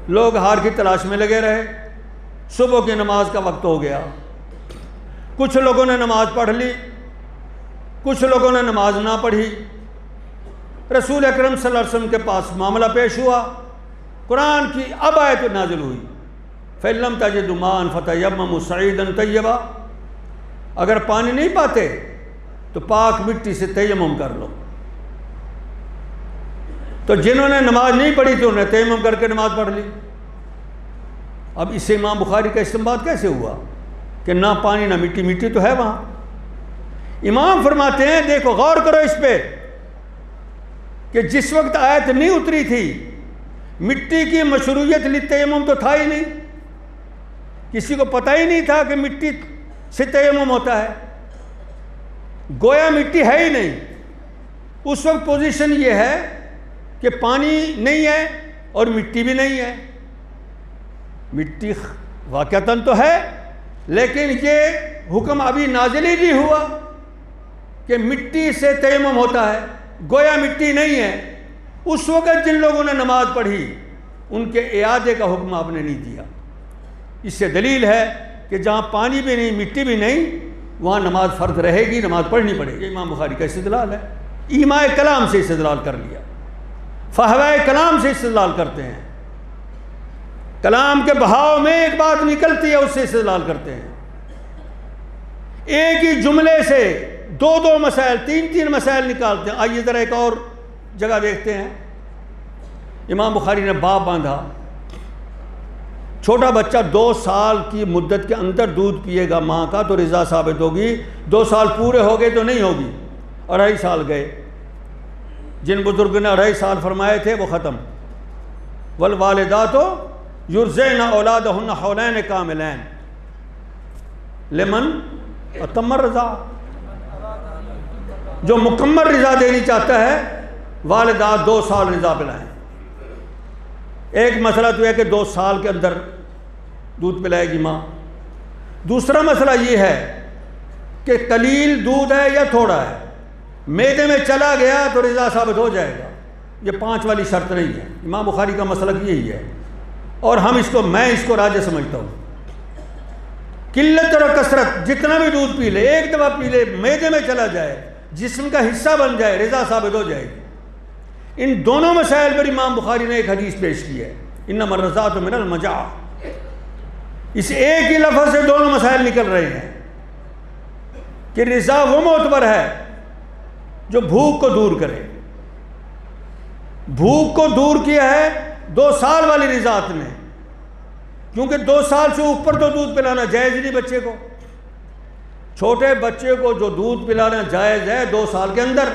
Speaker 10: لوگ ہار کی تلاش میں لگے رہے، صبح کی نماز کا وقت ہو گیا، کچھ لوگوں نے نماز پڑھ لی، کچھ لوگوں نے نماز نہ پڑھی۔ رسول اکرم صلی اللہ علیہ وسلم کے پاس معاملہ پیش ہوا، قرآن کی اب آیت نازل ہوئی، فَإِن لَّمْ تَجِدُوا مَاءً فَتَيَمَّمُوا صَعِيدًا طَيِّبًا، اگر پانی نہیں پاتے تو پاک مٹی سے تیمم کر لو۔ تو جنہوں نے نماز نہیں پڑھی تو انہوں نے تیمم کر کے نماز پڑھ لی۔ اب اس سے امام بخاری کا استنباط کیسے ہوا کہ نہ پانی نہ مٹی؟ مٹی تو ہے وہاں۔ امام فرماتے ہیں دیکھو غور کرو اس پہ کہ جس وقت آیت نہیں اتری تھی مٹی کی مشروعیت للتیمم تو تھا ہی نہیں، کسی کو پتہ ہی نہیں تھا کہ مٹی سے تیمم ہوتا ہے، گویا مٹی ہے ہی نہیں۔ اس وقت پوزیشن یہ ہے کہ پانی نہیں ہے اور مٹی بھی نہیں ہے. مٹی واقعتاً تو ہے لیکن یہ حکم ابھی نازل ہی نہیں ہوا کہ مٹی سے تیمم ہوتا ہے، گویا مٹی نہیں ہے. اس وقت جن لوگوں نے نماز پڑھی ان کے اعادے کا حکم آپ نے نہیں دیا. اس سے دلیل ہے کہ جہاں پانی بھی نہیں مٹی بھی نہیں وہاں نماز فرض رہے گی، نماز پڑھنی پڑے گی. امام بخاری کا استدلال ہے. ایماء کلام سے استدلال کر لیا، فہوائے کلام سے استدلال کرتے ہیں. کلام کے بہاؤ میں ایک بات نکلتی ہے اس سے استدلال کرتے ہیں. ایک ہی جملے سے دو مسائل تین مسائل نکالتے ہیں. آئیے ذرا ایک اور جگہ دیکھتے ہیں. امام بخاری نے باب باندھا، چھوٹا بچہ 2 سال کی مدت کے اندر دودھ پیے گا ماں کا تو رضا ثابت ہوگی. 2 سال پورے ہو گئے تو نہیں ہوگی. 2.5 سال گئے، جن بزرگ نے 2.5 سال فرمائے تھے وہ ختم. والوالدات یرضعن اولادہن حولین کاملین لمن اتم الرضاعہ. جو مکمل رضا دینی چاہتا ہے والدات 2 سال رضا پلائیں. ایک مسئلہ تو ہے کہ 2 سال کے اندر دودھ پلائے گی ماں. دوسرا مسئلہ یہ ہے کہ قلیل دودھ ہے یا تھوڑا ہے، معدے میں چلا گیا تو رضا ثابت ہو جائے گا. یہ 5 والی شرط نہیں ہے. امام بخاری کا مسلک یہی ہے اور میں اس کو راجح سمجھتا ہوں. قلت اور کثرت جتنا بھی دودھ پی لے، ایک دفعہ پی لے، معدے میں چلا جائے، جسم کا حصہ بن جائے، رضا ثابت ہو جائے گی. ان دونوں مسائل پر امام بخاری نے ایک حدیث پیش کی ہے، انما الرضاعۃ من المجاع. اس ایک ہی لفظ سے دونوں مسائل نکل رہے ہیں کہ رضا وہ معتبر ہے جو بھوک کو دور کرے. بھوک کو دور کیا ہے 2 سال والی رضاعت نے، کیونکہ 2 سال سے اوپر تو دودھ پلانا جائز نہیں بچے کو. چھوٹے بچے کو جو دودھ پلانا جائز ہے 2 سال کے اندر،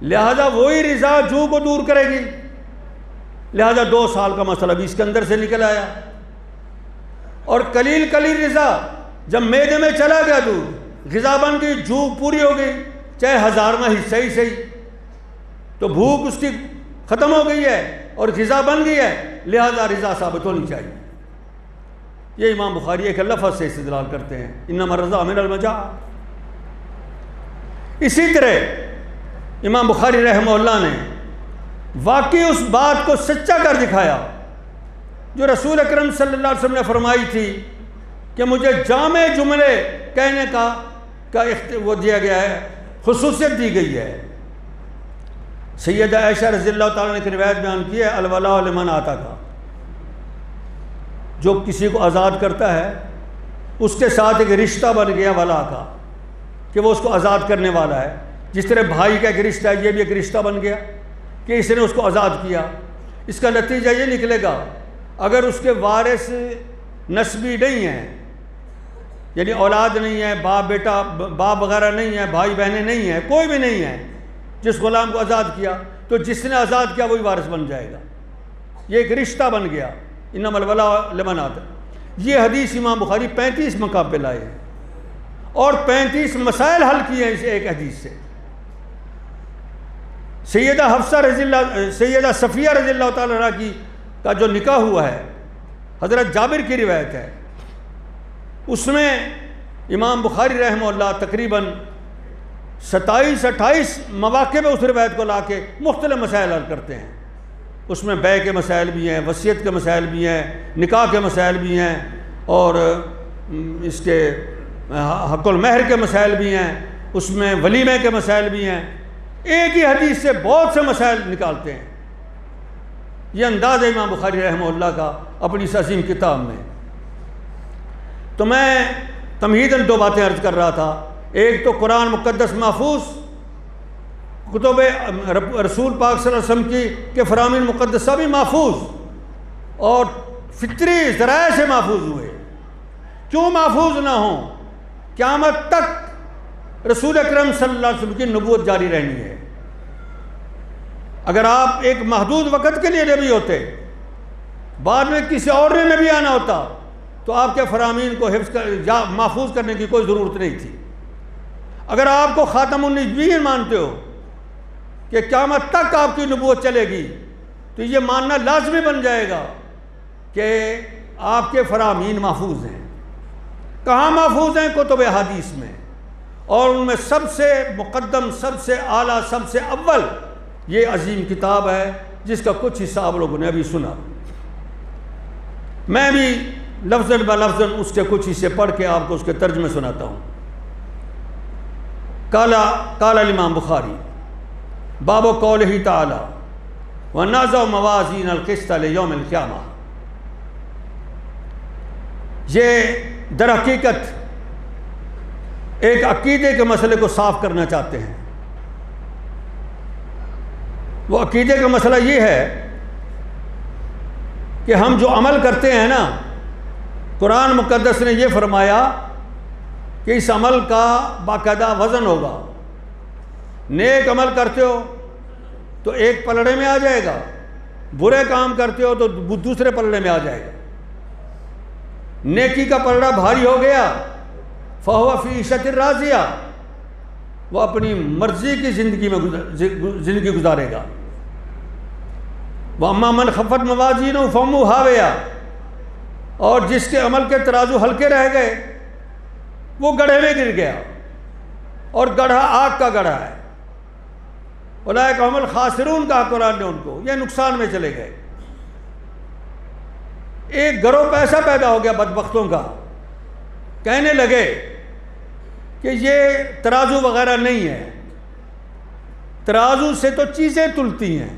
Speaker 10: لہذا وہی رضا جو کو دور کرے گی. لہذا 2 سال کا مسئلہ بھی اس کے اندر سے نکل آیا. اور قلیل رضا جب معدے میں چلا گیا دودھ، غذا بن گئی، جو پوری ہو گئی، چاہے 1000واں حصہ ہی صحیح، تو بھوک اس کی ختم ہو گئی ہے اور غذا بن گئی ہے، لہذا رضا ثابت ہونی چاہیے. یہ امام بخاری ایک لفظ سے استدلال کرتے ہیں، انما الرضاع من المجاع. اسی طرح امام بخاری رحمہ اللہ نے واقعی اس بات کو سچا کر دکھایا جو رسول اکرم صلی اللہ علیہ وسلم نے فرمائی تھی کہ مجھے جامع جملے کہنے کا وہ دیا گیا ہے، خصوصیت دی گئی ہے. سیدہ عائشہ رضی اللہ تعالیٰ نے ایک روایت بیان کی ہے، الولاء لمن آتا کا، جو کسی کو آزاد کرتا ہے اس کے ساتھ ایک رشتہ بن گیا ولا کا کہ وہ اس کو آزاد کرنے والا ہے. جس طرح بھائی کا ایک رشتہ ہے، یہ بھی ایک رشتہ بن گیا کہ اس نے اس کو آزاد کیا. اس کا نتیجہ یہ نکلے گا اگر اس کے وارث نسبی نہیں ہیں، یعنی اولاد نہیں ہے، باپ بیٹا باپ وغیرہ نہیں ہے، بھائی بہنیں نہیں ہیں، کوئی بھی نہیں ہے جس غلام کو آزاد کیا، تو جس نے آزاد کیا وہی وارث بن جائے گا. یہ ایک رشتہ بن گیا، انما الولاء لمن آتا. یہ حدیث امام بخاری 35 مقام پہ لائے ہیں اور 35 مسائل حل کیے ہیں اس ایک حدیث سے. سیدہ صفیہ رضی اللہ تعالیٰ عنہ کا جو نکاح ہوا ہے، حضرت جابر کی روایت ہے، اس میں امام بخاری رحمہ اللہ تقریباً 27-28 مواقع پہ اس روایت کو لا کے مختلف مسائل حل کرتے ہیں. اس میں بیع کے مسائل بھی ہیں، وصیت کے مسائل بھی ہیں، نکاح کے مسائل بھی ہیں، اور اس کے حق المہر کے مسائل بھی ہیں، اس میں ولیمے کے مسائل بھی ہیں. ایک ہی حدیث سے بہت سے مسائل نکالتے ہیں. یہ انداز ہے امام بخاری رحمہ اللہ کا اپنی اس عظیم کتاب میں. تو میں تمہیداً 2 باتیں عرض کر رہا تھا. ایک تو قرآن مقدس محفوظ، کتب رسول پاک صلی اللہ علیہ وسلم کے فرامین مقدسہ بھی محفوظ اور فطری ذرائع سے محفوظ ہوئے. کیوں محفوظ نہ ہوں؟ قیامت تک رسول اکرم صلی اللہ علیہ وسلم کی نبوت جاری رہنی ہے. اگر آپ ایک محدود وقت کے لیے نبی ہوتے، بعد میں کسی اور نے نبی آنا ہوتا، تو آپ کے فرامین کو یا محفوظ کرنے کی کوئی ضرورت نہیں تھی. اگر آپ کو خاتم النبیین مانتے ہو کہ قیامت تک آپ کی نبوت چلے گی، تو یہ ماننا لازمی بن جائے گا کہ آپ کے فرامین محفوظ ہیں۔ کہاں محفوظ ہیں؟ کتب حدیث میں، اور ان میں سب سے مقدم، سب سے اعلیٰ، سب سے اول یہ عظیم کتاب ہے جس کا کچھ حصہ آپ لوگوں نے ابھی سنا۔ میں بھی لفظاً بلفظاً اس کے کچھ حصے پڑھ کے آپ کو اس کے ترجمے سناتا ہوں۔ قال الامام بخاری باب قولہ تعالی وَنَزَعُ مَوَازِينَ الْقِسْطَ لِيَوْمِ الْقِيَامَةِ، یہ در حقیقت ایک عقیدے کے مسئلے کو صاف کرنا چاہتے ہیں۔ وہ عقیدے کا مسئلہ یہ ہے کہ ہم جو عمل کرتے ہیں نا، قرآن مقدس نے یہ فرمایا کہ اس عمل کا باقاعدہ وزن ہوگا۔ نیک عمل کرتے ہو تو ایک پلڑے میں آ جائے گا، برے کام کرتے ہو تو دوسرے پلڑے میں آ جائے گا۔ نیکی کا پلڑا بھاری ہو گیا فَهُوَ فِي عِيشَةٍ رَاضِيَةٍ، وہ اپنی مرضی کی زندگی گزارے گا۔ وَأَمَّا مَنْ خَفَّتْ مَوَازِينُهُ فَأُمُّهُ هَاوِيَةٌ، اور جس کے عمل کے ترازو ہلکے رہ گئے وہ گڑھے میں گر گیا، اور گڑھا آگ کا گڑھا ہے۔ اولئک هم الخاسرون کہا قرآن نے ان کو، یہ نقصان میں چلے گئے۔ ایک گروہ ایسا پیدا ہو گیا بدبختوں کا، کہنے لگے کہ یہ ترازو وغیرہ نہیں ہے، ترازو سے تو چیزیں تلتی ہیں،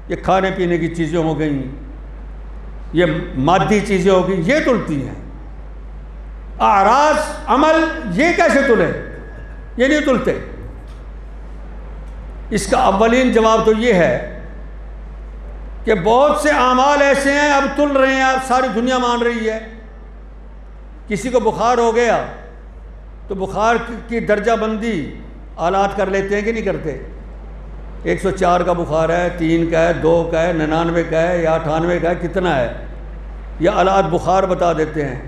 Speaker 10: یہ کھانے پینے کی چیزیں ہو گئیں، یہ مادی چیزیں ہو گئیں، یہ تلتی ہیں۔ اعراض عمل یہ کیسے تلے؟ یہ نہیں تلتے۔ اس کا اولین جواب تو یہ ہے کہ بہت سے اعمال ایسے ہیں اب تل رہے ہیں، ساری دنیا مان رہی ہے۔ کسی کو بخار ہو گیا تو بخار کی درجہ بندی آلات کر لیتے ہیں کہ نہیں کرتے؟ 104 کا بخار ہے، 3 کا ہے، 2 کا ہے، 99 کا ہے یا 98 کا ہے، کتنا ہے، یہ آلات بخار بتا دیتے ہیں۔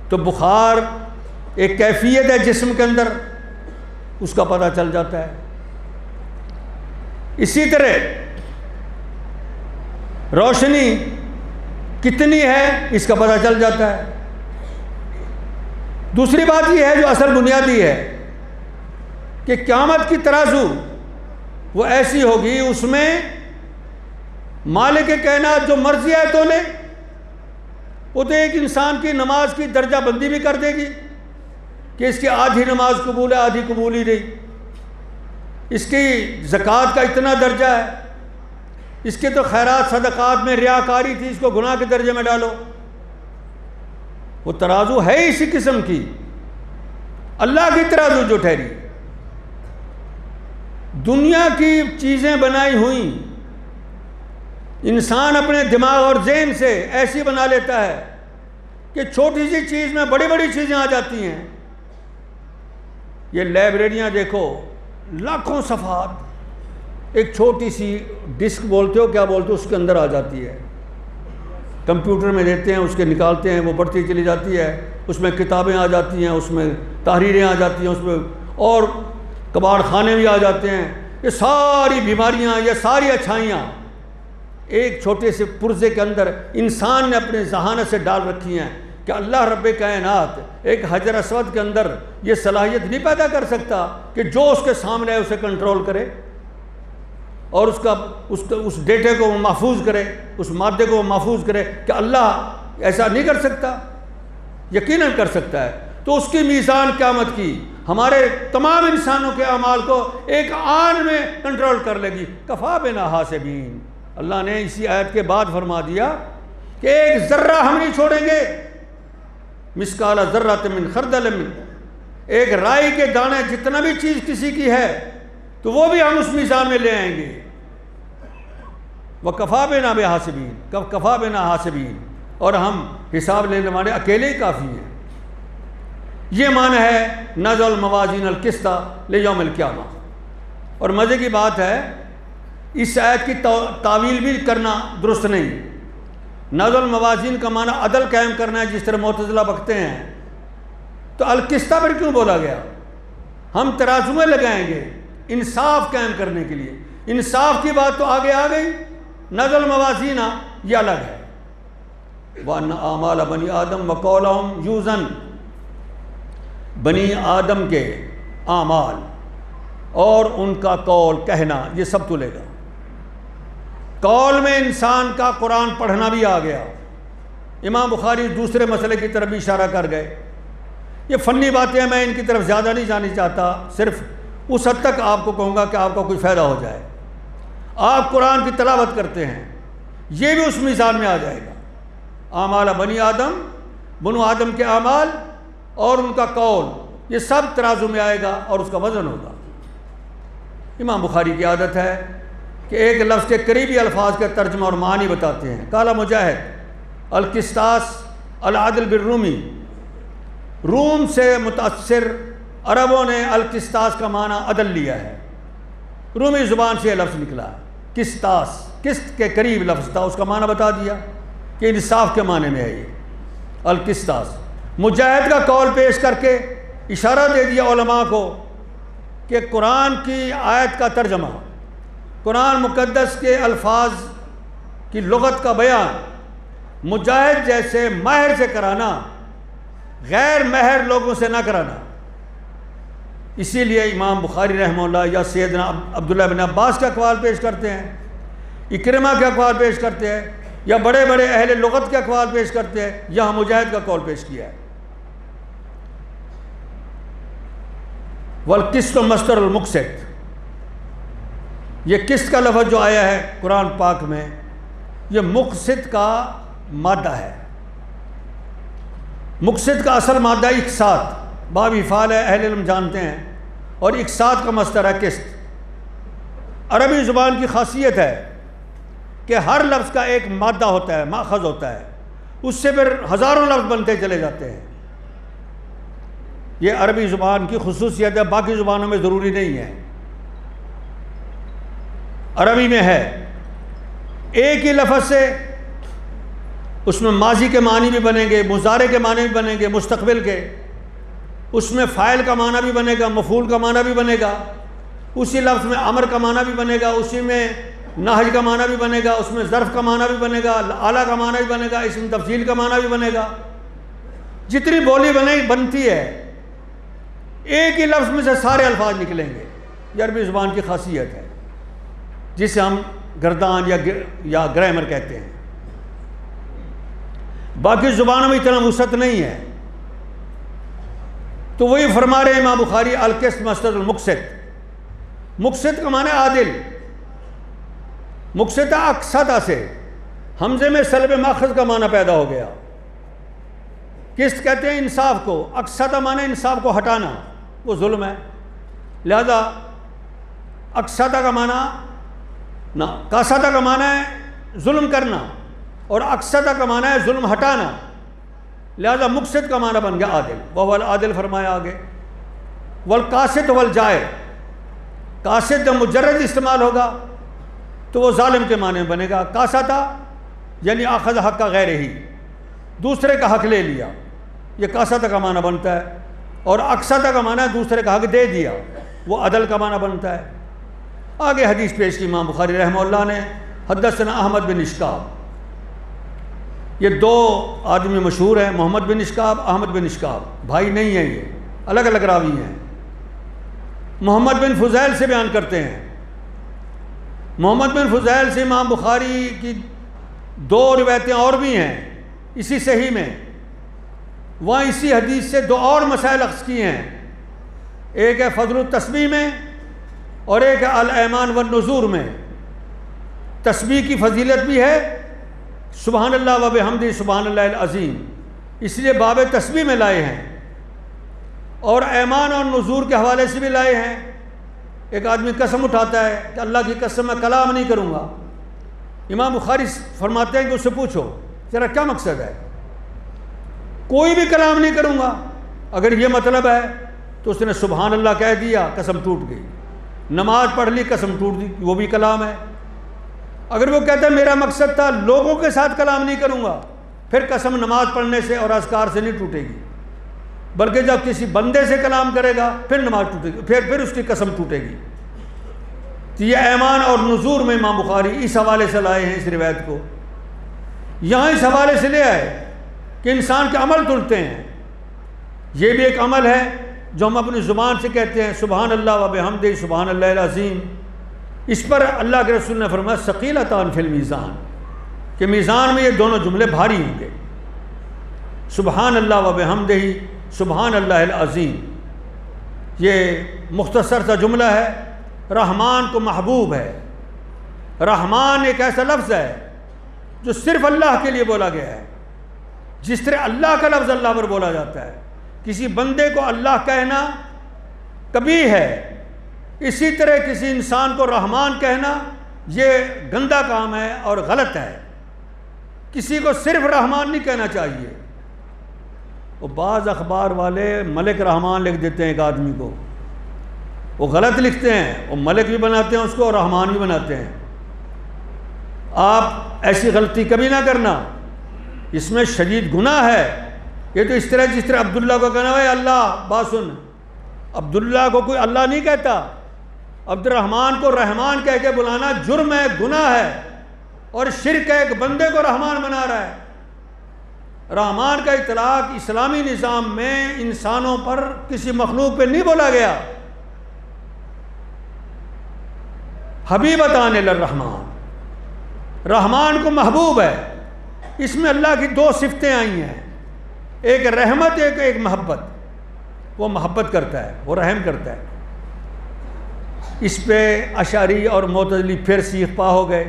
Speaker 10: تو بخار ایک کیفیت ہے جسم کے اندر، اس کا پتہ چل جاتا ہے۔ اسی طرح روشنی کتنی ہے اس کا پتہ چل جاتا ہے۔ دوسری بات یہ ہے جو اصل بنیادی ہے کہ قیامت کی ترازو وہ ایسی ہوگی، اس میں مالک کائنات جو مرضی ہے تو لے، وہ تو ایک انسان کی نماز کی درجہ بندی بھی کر دے گی کہ اس کی آدھی نماز قبول ہے، آدھی قبول ہی نہیں، اس کی زکوٰۃ کا اتنا درجہ ہے، اس کے تو خیرات صدقات میں ریاکاری تھی، اس کو گناہ کے درجے میں ڈالو۔ وہ ترازو ہے اسی قسم کی، اللہ کی ترازو جو ٹھہری۔ دنیا کی چیزیں بنائی ہوئیں انسان اپنے دماغ اور ذہن سے ایسی بنا لیتا ہے کہ چھوٹی سی چیز میں بڑی بڑی چیزیں آ جاتی ہیں۔ یہ لائبریریاں دیکھو، لاکھوں صفحات ایک چھوٹی سی ڈسک بولتے ہو کیا بولتے ہو، اس کے اندر آ جاتی ہے۔ کمپیوٹر میں دیتے ہیں، اس کے نکالتے ہیں، وہ بڑھتی چلی جاتی ہے، اس میں کتابیں آ جاتی ہیں، اس میں تحریریں آ جاتی ہیں، اس میں اور کباڑ خانے بھی آ جاتے ہیں۔ یہ ساری بیماریاں، یہ ساری اچھائیاں ایک چھوٹے سے پرزے کے اندر انسان نے اپنے ذہانت سے ڈال رکھی ہیں کہ اللہ رب کائنات ایک حجر اسود کے اندر یہ صلاحیت نہیں پیدا کر سکتا کہ جو اس کے سامنے ہے اسے کنٹرول کرے اور اس ڈیٹے کو وہ محفوظ کرے، اس مادے کو وہ محفوظ کرے؟ کہ اللہ ایسا نہیں کر سکتا؟ یقیناً کر سکتا ہے۔ تو اس کی میزان قیامت کی ہمارے تمام انسانوں کے اعمال کو ایک آن میں کنٹرول کر لے گی۔ کفا بنا حاسبین، اللہ نے اسی آیت کے بعد فرما دیا کہ ایک ذرہ ہم نہیں چھوڑیں گے، مثقال ذرۃ من خردل، من ایک رائی کے دانے جتنا بھی چیز کسی کی ہے تو وہ بھی ہم اس میزان میں لے آئیں گے۔ وَكَفَى بِنَا بِحَاسِبِينَ، کفا بنا حاسبین، اور ہم حساب لینے والے اکیلے ہی کافی ہیں۔ یہ معنی ہے نَزَعُ الْمَوَازِينَ الْقِسْطَ لِيَوْمِ الْقِيَامَةِ۔ اور مزے کی بات ہے اس آیت کی تعویل بھی کرنا درست نہیں۔ نَزَعُ الْمَوَازِينَ کا معنی عدل قائم کرنا ہے، جس طرح معتزلہ بکتے ہیں، تو القسطہ پر کیوں بولا گیا؟ ہم ترازو میں لگائیں گے، انصاف قائم کرنے کے لیے. انصاف کی بات تو آگے آ گئی. نزل موازین یہ الگ ہے. وَأَنَّ أَعْمَالَ بَنِي آدم وَقَوْلَهُمْ يُوزَنْ. بنی آدم کے اعمال اور ان کا قول کہنا یہ سب تلے گا. قول میں انسان کا قرآن پڑھنا بھی آ گیا. امام بخاری دوسرے مسئلے کی طرف بھی اشارہ کر گئے. یہ فنی باتیں ہیں, میں ان کی طرف زیادہ نہیں جانی چاہتا, صرف اس حد تک آپ کو کہوں گا کہ آپ کا کوئی فائدہ ہو جائے. آپ قرآن کی تلاوت کرتے ہیں, یہ بھی اس میزان میں آ جائے گا. اعمال بنی آدم, بنو آدم کے اعمال اور ان کا قول, یہ سب ترازو میں آئے گا اور اس کا وزن ہوگا. امام بخاری کی عادت ہے کہ ایک لفظ کے قریبی الفاظ کے ترجمہ اور معنی بتاتے ہیں. قال مجاہد القسطاس العدل بالرومی. روم سے متاثر عربوں نے القسطاس کا معنی عدل لیا ہے. رومی زبان سے یہ لفظ نکلا ہے. قسطاس قسط کے قریب لفظ تھا, اس کا معنی بتا دیا کہ انصاف کے معنی میں ہے یہ القسطاس. مجاہد کا قول پیش کر کے اشارہ دے دیا علماء کو کہ قرآن کی آیت کا ترجمہ, قرآن مقدس کے الفاظ کی لغت کا بیان مجاہد جیسے ماہر سے کرانا, غیر ماہر لوگوں سے نہ کرانا. اسی لیے امام بخاری رحمہ اللہ یا سیدنا عبداللہ بن عباس کا اقوال پیش کرتے ہیں, اکرمہ کے اقوال پیش کرتے ہیں, یا بڑے بڑے اہل لغت کے اقوال پیش کرتے ہیں. یہاں مجاہد کا قول پیش کیا ہے. والقسط مصدر المقسط, یہ قسط کا لفظ جو آیا ہے قرآن پاک میں, یہ مقسط کا مادہ ہے. مقسط کا اصل مادہ اقساط, باب افعال ہے, اہل علم جانتے ہیں, اور اقساط کا مصدر ہے قسط. عربی زبان کی خاصیت ہے کہ ہر لفظ کا ایک مادہ ہوتا ہے, ماخذ ہوتا ہے, اس سے پھر ہزاروں لفظ بنتے چلے جاتے ہیں. یہ عربی زبان کی خصوصیت ہے, باقی زبانوں میں ضروری نہیں ہے. عربی میں ہے ایک ہی لفظ سے اس میں ماضی کے معنی بھی بنیں گے, مضارع کے معنی بھی بنیں گے, مستقبل کے, اس میں فاعل کا معنی بھی بنے گا, مفعول کا معنی بھی بنے گا, اسی لفظ میں امر کا معنی بھی بنے گا, اسی میں نہج کا معنی بھی بنے گا, اس میں ظرف کا معنی بھی بنے گا, اعلیٰ کا معنی بھی بنے گا, اسم تفضیل کا معنی بھی بنے گا. جتنی بولی بنتی ہے ایک ہی لفظ میں سے سارے الفاظ نکلیں گے. یہ عربی زبان کی خاصیت ہے جسے ہم گردان یا گرامر کہتے ہیں. باقی زبانوں میں اتنا وسعت نہیں ہے. تو وہی فرما رہے ہیں امام بخاری القسط مصدر المقسط. مقسط کا معنی عادل. مقسطہ اقسطہ سے حمزے میں سلب ماخذ کا معنی پیدا ہو گیا. قسط کہتے ہیں انصاف کو, اقسطہ معنی انصاف کو ہٹانا, وہ ظلم ہے. لہذا اقسطہ کا معنی نہ, قاسطہ کا معنی ہے ظلم کرنا اور اقسطہ کا معنی ہے ظلم ہٹانا. لہذا مقسط کا معنی بن گیا عادل. وہ العادل فرمایا آگے. والقاسط والجائر, قاسط جب مجرد استعمال ہوگا تو وہ ظالم کے معنی میں بنے گا. قاسطہ یعنی اخذ حق کا غیر ہی, دوسرے کا حق لے لیا, یہ قاسطہ کا معنی بنتا ہے. اور اقسطہ کا معنی ہے دوسرے کا حق دے دیا, وہ عدل کا معنی بنتا ہے. آگے حدیث پیش کی امام بخاری رحمہ اللہ نے. حدثنا احمد بن اشکاب, یہ دو آدمی مشہور ہیں, محمد بن اشکاب, احمد بن اشکاب, بھائی نہیں ہیں, یہ الگ الگ راوی ہیں. محمد بن فضیل سے بیان کرتے ہیں. محمد بن فضیل سے امام بخاری کی دو روایتیں اور بھی ہیں اسی صحیح میں. وہاں اسی حدیث سے دو اور مسائل اخذ کیے ہیں. ایک ہے فضل التسبیح میں اور ایک ہے الایمان والنذور میں. تسبیح کی فضیلت بھی ہے, سبحان اللہ و بحمدہ سبحان اللہ العظیم, اس لیے باب تسبیح میں لائے ہیں. اور ایمان اور نذور کے حوالے سے بھی لائے ہیں. ایک آدمی قسم اٹھاتا ہے کہ اللہ کی قسم میں کلام نہیں کروں گا. امام بخاری فرماتے ہیں کہ اس سے پوچھو ذرا کیا مقصد ہے. کوئی بھی کلام نہیں کروں گا, اگر یہ مطلب ہے تو اس نے سبحان اللہ کہہ دیا, قسم ٹوٹ گئی. نماز پڑھ لی, قسم ٹوٹ گئی, وہ بھی کلام ہے. اگر وہ کہتا ہے میرا مقصد تھا لوگوں کے ساتھ کلام نہیں کروں گا, پھر قسم نماز پڑھنے سے اور اذکار سے نہیں ٹوٹے گی, بلکہ جب کسی بندے سے کلام کرے گا پھر نماز ٹوٹے گی, پھر اس کی قسم ٹوٹے گی. تو یہ ایمان اور نذور میں امام بخاری اس حوالے سے لائے ہیں اس روایت کو، یہاں اس حوالے سے لے آئے کہ انسان کے عمل تلتے ہیں. یہ بھی ایک عمل ہے جو ہم اپنی زبان سے کہتے ہیں سبحان اللہ و بحمدہ سبحان اللہ العظیم. اس پر اللہ کے رسول نے فرمایا ثقیلتان فی المیزان، کہ میزان میں یہ دونوں جملے بھاری ہوں گے. سبحان اللہ و بحمدہ سبحان اللہ العظیم، یہ مختصر سا جملہ ہے. رحمان کو محبوب ہے. رحمان ایک ایسا لفظ ہے جو صرف اللہ کے لیے بولا گیا ہے. جس طرح اللہ کا لفظ اللہ پر بولا جاتا ہے، کسی بندے کو اللہ کہنا کبھی ہے، اسی طرح کسی انسان کو رحمان کہنا یہ گندا کام ہے اور غلط ہے. کسی کو صرف رحمان نہیں کہنا چاہیے. وہ بعض اخبار والے ملک رحمان لکھ دیتے ہیں ایک آدمی کو، وہ غلط لکھتے ہیں، وہ ملک بھی بناتے ہیں اس کو اور رحمان بھی بناتے ہیں. آپ ایسی غلطی کبھی نہ کرنا، اس میں شدید گناہ ہے. یہ تو اس طرح جس طرح عبداللہ کو کہنا ہے اللہ، بات سن، عبداللہ کو کوئی اللہ نہیں کہتا، عبد الرحمن کو رحمان کہہ کے بلانا جرم ہے، گناہ ہے اور شرک ہے. ایک بندے کو رحمان بنا رہا ہے. رحمان کا اطلاق اسلامی نظام میں انسانوں پر کسی مخلوق پہ نہیں بولا گیا. حبیبتان للرحمان، رحمان کو محبوب ہے. اس میں اللہ کی دو صفتیں آئی ہیں، ایک رحمت ایک محبت. وہ محبت کرتا ہے، وہ رحم کرتا ہے. اس پہ اشعری اور معتزلی پھر سیخ پا ہو گئے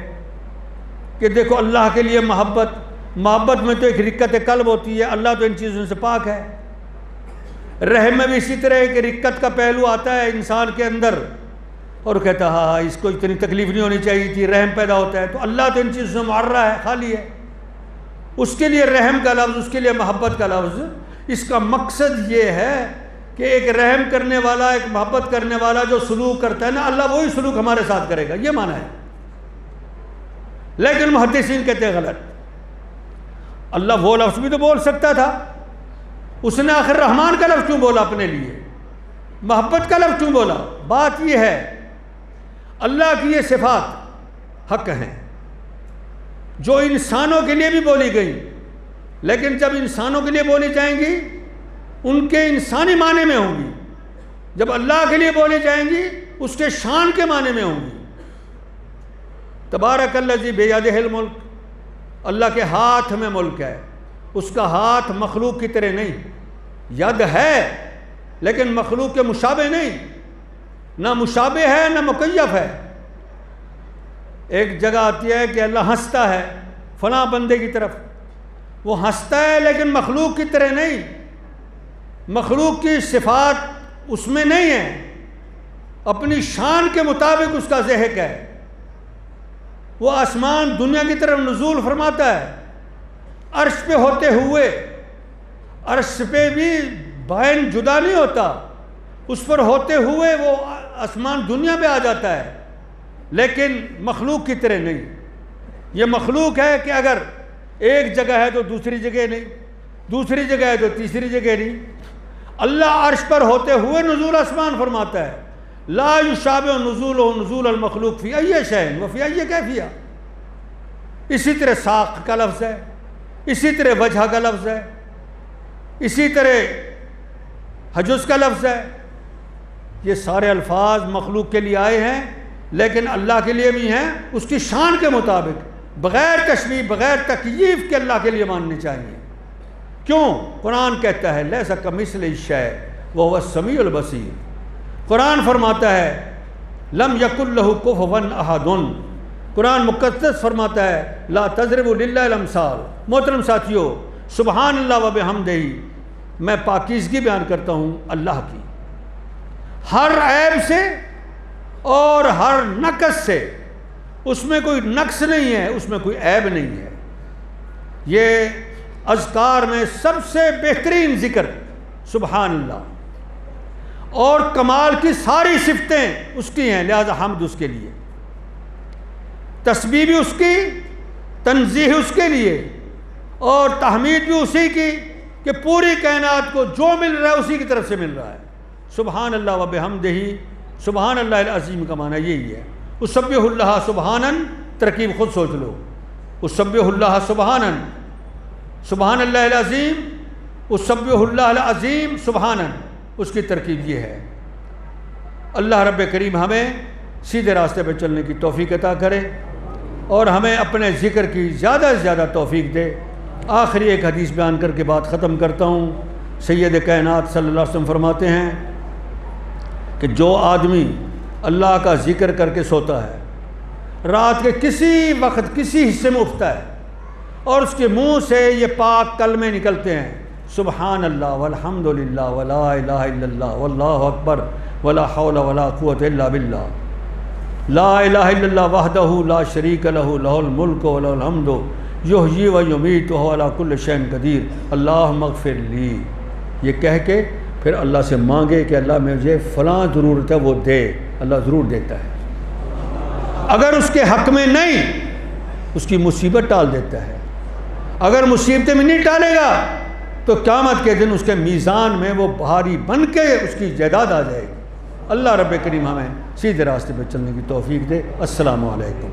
Speaker 10: کہ دیکھو اللہ کے لیے محبت میں تو ایک رقت قلب ہوتی ہے، اللہ تو ان چیزوں سے پاک ہے. رحم میں بھی اسی طرح ایک رقت کا پہلو آتا ہے انسان کے اندر، اور کہتا ہاں اس کو اتنی تکلیف نہیں ہونی چاہیے تھی، رحم پیدا ہوتا ہے. تو اللہ تو ان چیزوں سے معرہ ہے، خالی ہے. اس کے لیے رحم کا لفظ، اس کے لیے محبت کا لفظ، اس کا مقصد یہ ہے کہ ایک رحم کرنے والا، ایک محبت کرنے والا جو سلوک کرتا ہے نا، اللہ وہی سلوک ہمارے ساتھ کرے گا، یہ معنی ہے. لیکن محدثین کہتے ہیں غلط. اللہ وہ لفظ بھی تو بول سکتا تھا، اس نے آخر رحمان کا لفظ کیوں بولا اپنے لیے، محبت کا لفظ کیوں بولا؟ بات یہ ہے اللہ کی یہ صفات حق ہیں جو انسانوں کے لیے بھی بولی گئی، لیکن جب انسانوں کے لیے بولی جائیں گی ان کے انسانی معنی میں ہوں گی. جب اللہ کے لیے بولی جائیں گی اس کے شان کے معنی میں ہوں گی. تبارک الذی بیدہ الملک، اللہ کے ہاتھ میں ملک ہے. اس کا ہاتھ مخلوق کی طرح نہیں، ید ہے لیکن مخلوق کے مشابہ نہیں، نہ مشابہ ہے نہ مکیف ہے. ایک جگہ آتی ہے کہ اللہ ہنستا ہے فلاں بندے کی طرف، وہ ہنستا ہے لیکن مخلوق کی طرح نہیں، مخلوق کی صفات اس میں نہیں ہیں، اپنی شان کے مطابق اس کا ضحک ہے. وہ آسمان دنیا کی طرف نزول فرماتا ہے، عرش پہ ہوتے ہوئے، عرش پہ بھی بائن جدا نہیں ہوتا، اس پر ہوتے ہوئے وہ آسمان دنیا پہ آ جاتا ہے، لیکن مخلوق کی طرح نہیں. یہ مخلوق ہے کہ اگر ایک جگہ ہے تو دوسری جگہ نہیں، دوسری جگہ ہے تو تیسری جگہ نہیں. اللہ عرش پر ہوتے ہوئے نزول آسمان فرماتا ہے. لا یشابہ نزولہ نزول المخلوق فی ای شیء و فی ای کیفیہ. اسی طرح ساق کا لفظ ہے، اسی طرح وجہ کا لفظ ہے، اسی طرح حجز کا لفظ ہے. یہ سارے الفاظ مخلوق کے لیے آئے ہیں لیکن اللہ کے لیے بھی ہیں، اس کی شان کے مطابق، بغیر تشبیہ بغیر تکییف کے اللہ کے لیے ماننے چاہیے. کیوں؟ قرآن کہتا ہے لیس کمثلہ شیء وہو السمیع البصیر. قرآن فرماتا ہے لم یکن لہ کفوا احد. قرآن مقدس فرماتا ہے لا تضربوا للہ الامثال. محترم ساتھیو، سبحان اللہ و بحمدہ، میں پاکیزگی بیان کرتا ہوں اللہ کی، ہر عیب سے اور ہر نقص سے. اس میں کوئی نقص نہیں ہے، اس میں کوئی عیب نہیں ہے. یہ اذکار میں سب سے بہترین ذکر سبحان اللہ، اور کمال کی ساری صفتیں اس کی ہیں، لہذا حمد اس کے لیے، تسبیح بھی اس کی، تنزیہ اس کے لیے، اور تحمید بھی اسی کی کہ پوری کائنات کو جو مل رہا ہے اسی کی طرف سے مل رہا ہے. سبحان اللہ و بحمدہ، سبحان اللہ العظیم کا معنی یہی ہے. اسبح اللہ سبحانن، ترکیب خود سوچ لو، اسبح اللہ سبحانن، سبحان اللہ العظیم، اسبح اللہ العظیم سبحانن، اس کی ترکیب یہ ہے۔ اللہ رب کریم ہمیں سیدھے راستے پہ چلنے کی توفیق عطا کرے اور ہمیں اپنے ذکر کی زیادہ سے زیادہ توفیق دے۔ آخری ایک حدیث بیان کر کے بات ختم کرتا ہوں۔ سید کائنات صلی اللہ علیہ وسلم فرماتے ہیں کہ جو آدمی اللہ کا ذکر کر کے سوتا ہے، رات کے کسی وقت کسی حصے میں اٹھتا ہے اور اس کے منہ سے یہ پاک کلمے نکلتے ہیں، سبحان اللہ والحمد للہ ولا الہ الا اللہ واللہ اکبر ولا حول ولا قوت الا باللہ، لا الہ الا اللہ وحدہ لا شریک لہ لہ الملک و لہ الحمد یحیی و یمیت وہو علی کل شیء قدیر اللہم اغفر لی، یہ کہہ کے پھر اللہ سے مانگے کہ اللہ مجھے فلاں ضرورت ہے، وہ دے، اللہ ضرور دیتا ہے۔ اگر اس کے حق میں نہیں، اس کی مصیبت ٹال دیتا ہے۔ اگر مصیبتیں میں نہیں ٹالے گا تو قیامت کے دن اس کے میزان میں وہ بھاری بن کے اس کی جائیداد آ جائے گی۔ اللہ رب کریم ہمیں سیدھے راستے پہ چلنے کی توفیق دے۔ السلام علیکم۔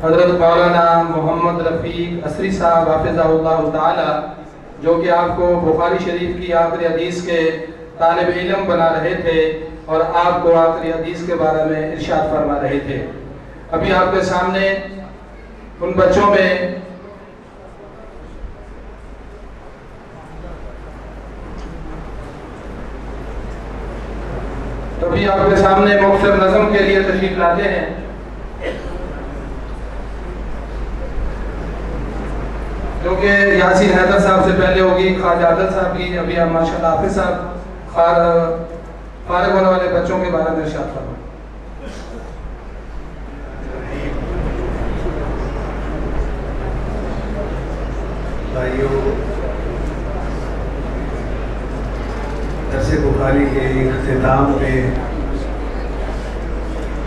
Speaker 2: حضرت مولانا محمد رفیق اسری صاحب حافظہ اللہ تعالی، جو کہ آپ کو بخاری شریف کی آخری حدیث کے طالب علم بنا رہے تھے اور آپ کو آخری حدیث کے بارے میں ارشاد فرما رہے تھے، ابھی آپ کے سامنے ان بچوں میں مختصر نظم کے لیے تشریف لاتے ہیں۔ جو کہ یاسین حیدر صاحب سے پہلے ہوگی خواجہ عادل صاحب کی، ابھی ہم ماشاءاللہ حافظ صاحب فارغ ہونے والے بچوں کے بارے میں ارشاد فرمائیں۔
Speaker 11: درس بخاری کے اختتام پہ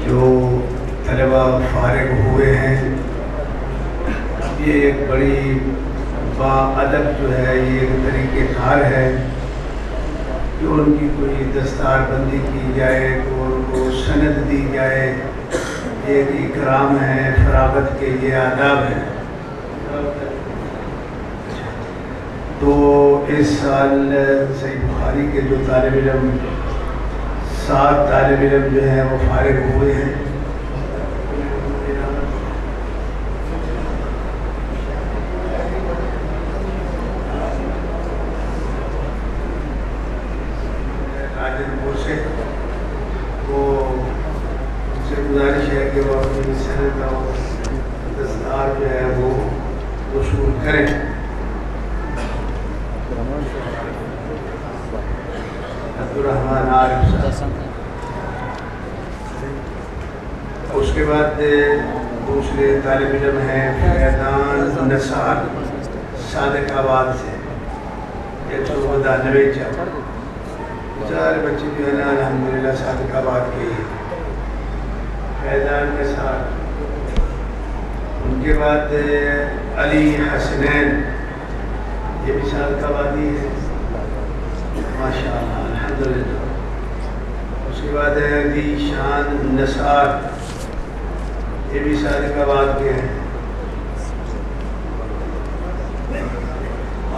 Speaker 11: جو طلبہ فارغ ہوئے ہیں، یہ ایک بڑی باادب جو ہے، یہ ایک طریقہ کار ہے کہ ان کی کوئی دستار بندی کی جائے، تو ان کو سند دی جائے، ایک اکرام ہے، فراغت کے یہ آداب ہیں۔ تو اس سال صحیح بخاری کے جو طالب علم 7 طالب علم جو ہیں وہ فارغ ہوئے ہیں۔ گزارش ہے کہ وہ اپنی صنعت اور دستار جو ہے وہ وصول کریں۔ عبدالرحمن عارف صاحب، اس کے بعد دوسرے طالب علم ہیں فیضان نثار صادق آباد سے 192 چار بچے جو ہے نا الحمدللہ صادق آباد کے ہی فیضان نثار۔ ان کے بعد علی حسنین، یہ بھی صادق آبادی ہے ماشاءاللہ الحمدللہ۔ اس کے بعد ہے علی شان نثار، یہ بھی صادق آباد کے ہیں،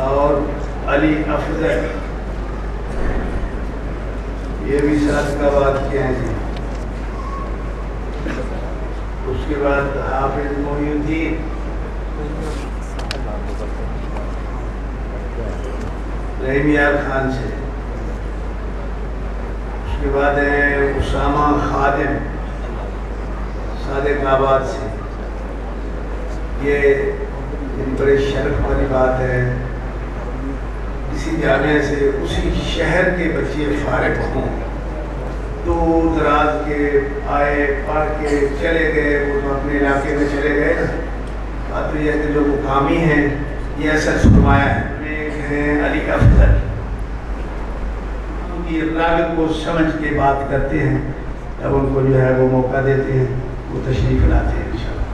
Speaker 11: اور علی افضل یہ بھی صادق آباد کے ہیں جی۔ اس کے بعد حافظ محی الدین، رحیم یار خان سے۔ اس کے بعد ہے اسامہ خادم صادق آباد سے۔ یہ بڑے شرف والی بات ہے، کسی جامعہ سے اسی شہر کے بچے فارغ ہوں، دور دراز کے آئے، پڑھ کے چلے گئے، وہ تو اپنے علاقے میں چلے گئے نا۔ بات یہ ہے کہ جو مقامی ہیں یہ اثر فرمایا ہے۔ ایک ہیں علی افضل، ان کی راغب کو سمجھ کے بات کرتے ہیں، جب ان کو جو ہے وہ موقع دیتے ہیں وہ تشریف لاتے ہیں انشاءاللہ۔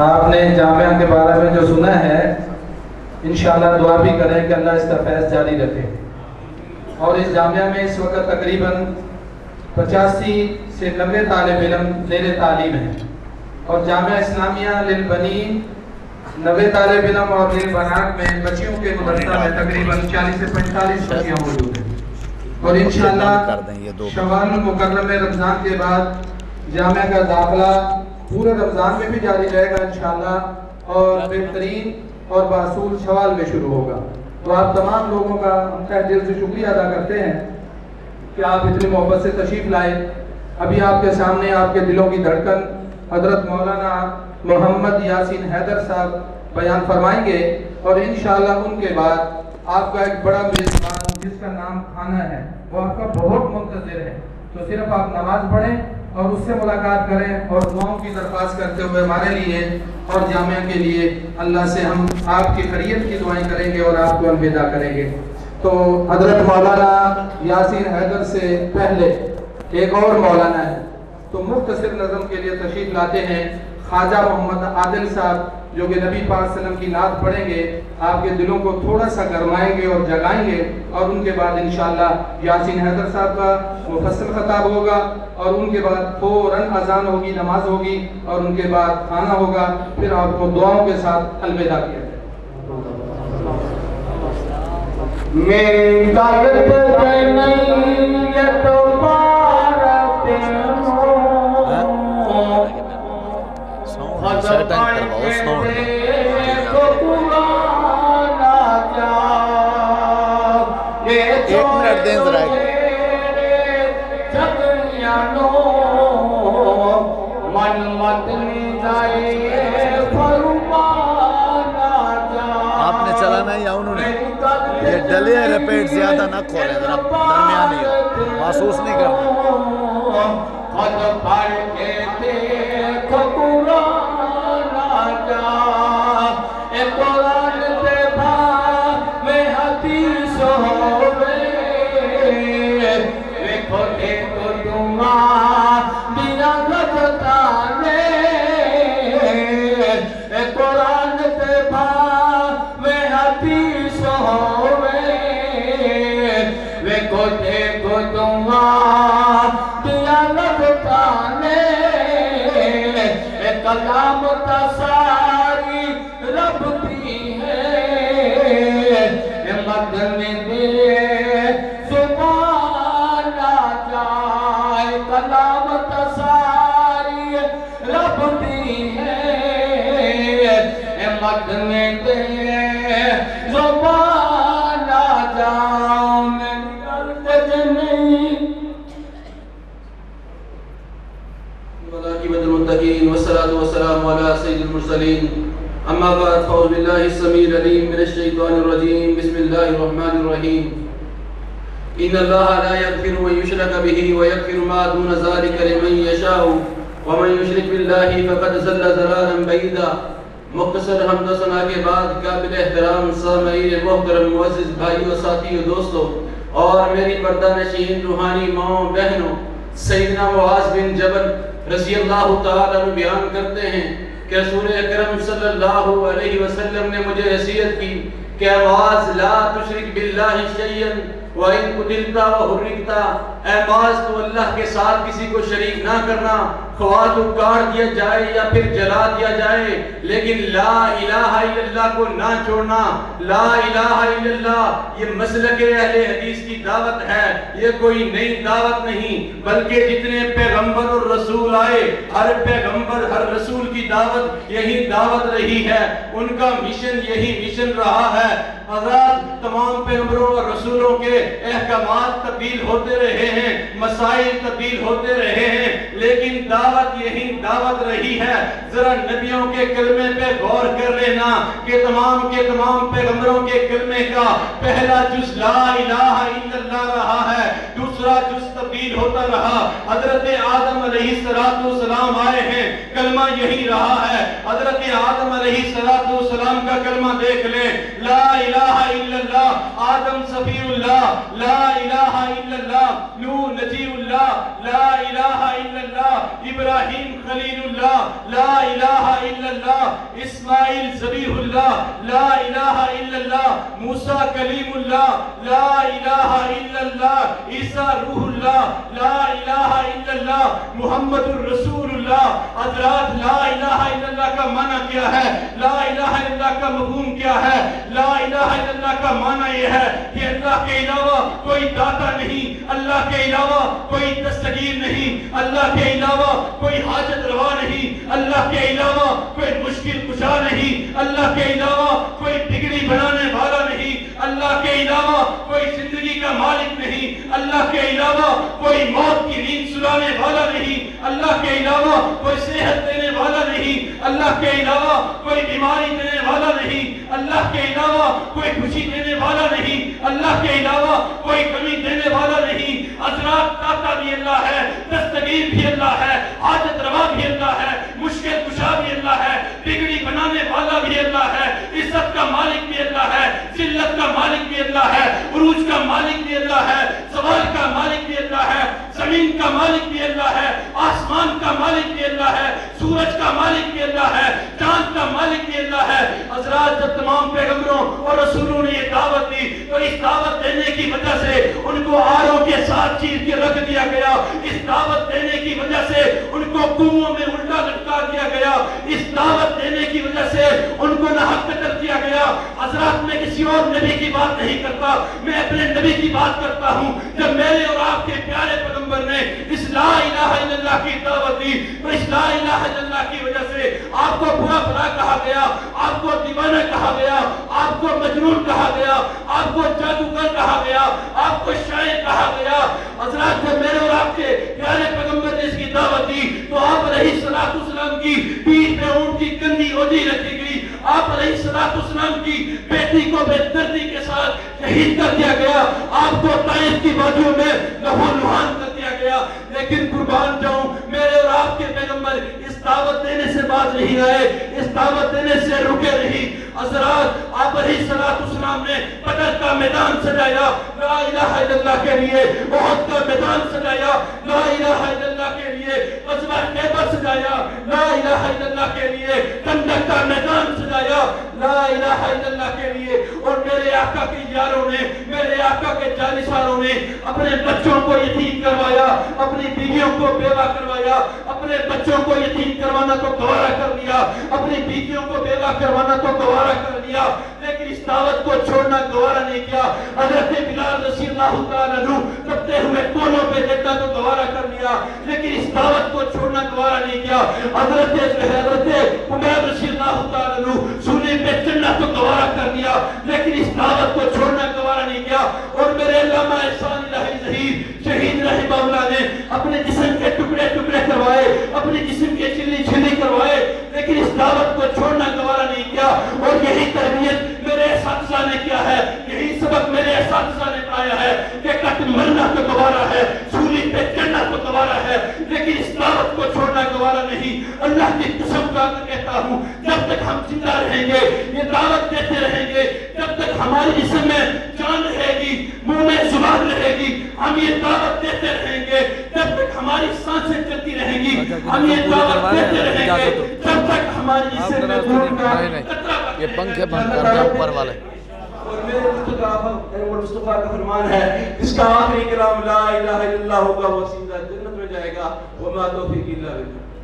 Speaker 2: آپ نے جامعہ کے بارے میں جو سنا ہے، انشاءاللہ دعا بھی کریں کہ اللہ اس کا فیض جاری رکھے۔ اور اس جامعہ میں اس وقت تقریباً 85 سے 90 طالب علم زیر تعلیم ہیں، اور جامعہ اسلامیہ للبنین 90 طالب علم اور للبنات میں بچیوں کے مدرسہ میں تقریباً 40 سے 45 بچیاں موجود ہیں، اور انشاءاللہ شوال المکرم میں رمضان کے بعد جامعہ کا داخلہ پورے رمضان میں بھی جاری رہے گا انشاءاللہ، اور بہترین اور باصول شوال میں شروع ہوگا۔ تو آپ تمام لوگوں کا ہم تہ دل سے شکریہ ادا کرتے ہیں کہ آپ اتنی محبت سے تشریف لائے۔ ابھی آپ کے سامنے آپ کے دلوں کی دھڑکن حضرت مولانا محمد یاسین حیدر صاحب بیان فرمائیں گے، اور انشاءاللہ ان کے بعد آپ کا ایک بڑا میزبان جس کا نام کھانا ہے وہ آپ کا بہت منتظر ہے، تو صرف آپ نماز پڑھیں اور اس سے ملاقات کریں اور دعاؤں کی درخواست کرتے ہوئے ہمارے لیے اور جامعہ کے لیے اللہ سے ہم آپ کی خیریت کی دعائیں کریں گے اور آپ کو الوداع کریں گے۔ تو حضرت مولانا یاسین حیدر سے پہلے ایک اور مولانا ہے، تو مختصر نظم کے لیے تشریف لاتے ہیں خواجہ محمد عادل صاحب، جو کہ نبی پاک صلی اللہ علیہ وسلم کی نعت پڑھیں گے، آپ کے دلوں کو تھوڑا سا گرمائیں گے اور جگائیں گے، اور ان کے بعد انشاءاللہ یاسین حیدر صاحب کا مفصل خطاب ہوگا، اور ان کے بعد فوراً اذان ہوگی، نماز ہوگی، اور ان کے بعد کھانا ہوگا، پھر آپ کو دعاؤں کے ساتھ الوداع کیا جائے۔
Speaker 8: میری طاقت نہیں یہ تو بارتے
Speaker 12: آپ نے چلانا ہے یا انہوں نے؟ یہ ڈلے ریپیٹ زیادہ نہ کھولیں، ذرا درمیانی ہو، محسوس نہیں کرنا۔
Speaker 8: کلام تساری رب کی ہے، مدن دل زبان آ جائے، کلام تساری رب کی ہے، مدن دل زبان آ جائے، میری غلط نہیں
Speaker 13: المتقين والصلاة والسلام على سيد المرسلين أما بعد فأعوذ بالله السميع العليم من الشيطان الرجيم بسم الله الرحمن الرحيم إن الله لا يغفر أن يشرك به ويغفر ما دون ذلك لمن يشاء ومن يشرك بالله فقد ضل ضلالا بعيدا۔ مختصر حمد و ثنا کے بعد قابل احترام سامعین محترم معزز بھائیوں ساتھیوں دوستوں اور میری پردہ نشین روحانی ماؤں بہنوں، سیدنا معاذ بن جبل رضی اللہ تعالیٰ عنہ بیان کرتے ہیں کہ رسول اکرم صلی اللہ علیہ وسلم نے مجھے نصیحت کی کہ معاذ لا تشرک باللہ شیئا وَإِن قُتِلْتَ وَحُرِّقْتَ، اے معاذ تو اللہ کے ساتھ کسی کو شریک نہ کرنا، خواہ تو کاٹ دیا جائے یا پھر جلا دیا جائے، لیکن لا الہ الا اللہ کو نہ چھوڑنا۔ لا الہ الا اللہ یہ مسلک اہل حدیث کی دعوت ہے، یہ کوئی نئی دعوت نہیں، بلکہ جتنے پیغمبر اور رسول آئے ہر پیغمبر ہر رسول کی دعوت یہی دعوت رہی ہے، ان کا مشن یہی مشن رہا ہے۔ حضرات تمام پیغمبروں اور رسولوں کے احکامات تبدیل ہوتے رہے ہیں، مسائل تبدیل ہوتے رہے ہیں، لیکن دعوت یہی دعوت رہی ہے۔ ذرا نبیوں کے کلمے پہ غور کر لینا کہ تمام کے تمام پیغمبروں کے کلمے کا پہلا جز لا الہ الا اللہ رہا ہے، دوسرا جز تبدیل ہوتا رہا۔ حضرت آدم علیہ السلام آئے ہیں، کلمہ یہی رہا ہے۔ حضرت آدم علیہ السلام کا کلمہ دیکھ لیں، لا الہ الا اللہ، آدم صفی اللہ، لا الہ الا اللہ، نوح نجی اللہ، لا الہ الا اللہ، ابراہیم خلیل اللہ، لا الہ الا اللہ، اسماعیل ذبیح اللہ، لا الہ الا اللہ، موسیٰ کلیم اللہ، لا الہ الا اللہ، عیسیٰ روح اللہ،
Speaker 14: لا الہ الا اللہ محمد الرسول اللہ۔ حضرات لا الہ الا اللہ کا معنی کیا ہے؟ لا الہ الا اللہ کا مفہوم کیا ہے؟ لا الہ الا اللہ کا معنی یہ ہے کہ اللہ کے علاوہ کوئی داتا نہیں، اللہ کے علاوہ کوئی دستگیر نہیں، اللہ کے علاوہ کوئی حاجت روا نہیں، اللہ کے علاوہ کوئی مشکل کشا نہیں، اللہ کے علاوہ کوئی بگڑی بنانے والا نہیں، اللہ کے علاوہ کوئی زندگی کا مالک نہیں، اللہ کے علاوہ کوئی موت کی نیند سلانے والا نہیں، اللہ کے علاوہ کوئی صحت دینے والا نہیں، اللہ کے علاوہ کوئی بیماری دینے والا نہیں، اللہ کے علاوہ کوئی خوشی دینے والا نہیں، اللہ کے علاوہ کوئی کمی دینے والا نہیں۔ حضرات داتا بھی اللہ ہے، دستگیر بھی اللہ ہے، حاجت روا بھی اللہ ہے، مشکل کشا بھی اللہ ہے، بگڑی بنانے والا بھی اللہ ہے، عزت کا مالک بھی اللہ ہے، ذلت کا مالک بھی اللہ ہے، عروج کا مالک بھی اللہ ہے، زوال کا مالک بھی اللہ ہے، زمین کا مالک بھی اللہ ہے، آسمان کا مالک بھی اللہ ہے، سورج کا مالک بھی اللہ ہے، چاند کا مالک بھی اللہ ہے۔ حضرات جب تمام پیغمبروں اور رسولوں نے یہ دعوت دی تو اس دعوت دینے کی وجہ سے ان کو آروں کے ساتھ چیر کے رکھ دیا گیا، اس دعوت دینے کی وجہ سے ان کو کنووں میں الٹا لٹکا دیا گیا، اس دعوت دینے کی وجہ سے ان کو ناحق قتل کیا گیا۔ حضرات میں کسی اور نبی کی بات نہیں کرتا، میں اپنے نبی کی بات کرتا ہوں۔ جب میرے اور آپ کے پیارے پیغمبر نے اس لا الہ الا اللہ کی دعوت دی تو اس لا الہ الا اللہ کی وجہ سے آپ کو برا بھلا کہا گیا، آپ کو دیوانہ کہا گیا، آپ کو مجنون کہا گیا، آپ کو جادوگر کہا گیا، آپ کو شاعر کہا گیا۔ حضرات جب میرے اور آپ کے پیارے پیغمبر نے اس کی دعوت دی تو آپ علیہ السلام کی پیٹھ پہ اونٹ کی گندی اوجی رکھی گئی، آپ علیہ السلام کی بیٹی کو بے دردی کے ساتھ شہید کر دیا گیا، آپ کو طائف کی وادیوں میں لہو لہان کر دیا گیا۔ لیکن قربان جاؤں میرے اور آپ کے پیغمبر اس دعوت دینے سے باز نہیں آئے، اس دعوت دینے سے رکے نہیں۔ حضرات آپ علیہ السلام نے بدر کا میدان سجایا لا الہ الا اللہ کے لیے، احد کا میدان سجایا لا الہ الا اللہ کے لیے، غزوہ خیبر سجایا لا الہ الا اللہ کے لیے، خندق کا میدان سجایا لا الہ الا اللہ کے لیے۔ اور میرے آقا کے یاروں نے، میرے آقا کے جانشاروں نے اپنے بچوں کو یتیم کروایا، اپنی بیویوں کو بیوہ کروایا، اپنے بچوں کو یتیم کروانا تو گوارا کر لیا، اپنی بیویوں کو بیوہ کروانا تو گوارا کر لیا، لیکن اس دعوت کو چھوڑنا گوارا نہیں کیا۔ حضرت بلال رضی اللہ تعالیٰ عنہ تپتے ہوئے کونوں پہ دیکھنا تو گوارا کر لیا، لیکن اس دعوت کو چھوڑنا گوارا نہیں کیا۔ حضرت عمر رضی اللہ تعالیٰ عنہ سولی پہ چڑھنا تو گوارا کر لیا، لیکن اس دعوت کو چھوڑنا گوارا نہیں کیا۔ اور میرے علامہ احسان الہی ظہیر شہید رحمہ اللہ نے اپنے جسم کے ٹکڑے ٹکڑے کروائے، اپنے جسم کے چھلی چھلی کروائے، لیکن اس دعوت کو چھوڑنا گوارا نہیں کیا۔ اور یہی تربیت میرے اساتذہ نے کیا ہے، یہی سبق میرے اساتذہ نے پایا ہے کہ کٹ مرنا تو گوارا ہے، سولی پہ چڑھنا تو گوارا ہے، لیکن اس دعوت کو چھوڑنا گوارا نہیں۔ اللہ کی قسم کا کہتا ہوں جب تک ہم زندہ رہیں گے یہ دعوت دیتے رہیں گے، جب تک ہماری جسم میں جان رہے گی، منہ میں زبان رہے گی، ہم یہ دعوت دیتے رہیں گے، جب تک ہماری سانسیں چلتی رہیں گی ہم یہ دعوت دیتے رہیں گے، جب تک ہماری جسم میں خون کا قطرہ
Speaker 12: یہ پنکھے بند کر دیں اوپر والے۔
Speaker 14: اور میرے مصطفیٰ کا فرمان ہے اس کا آخری کلام لا الہ الا اللہ ہوگا، وہ سیدھا جنت میں جائے گا۔ وما توفیق الا باللہ۔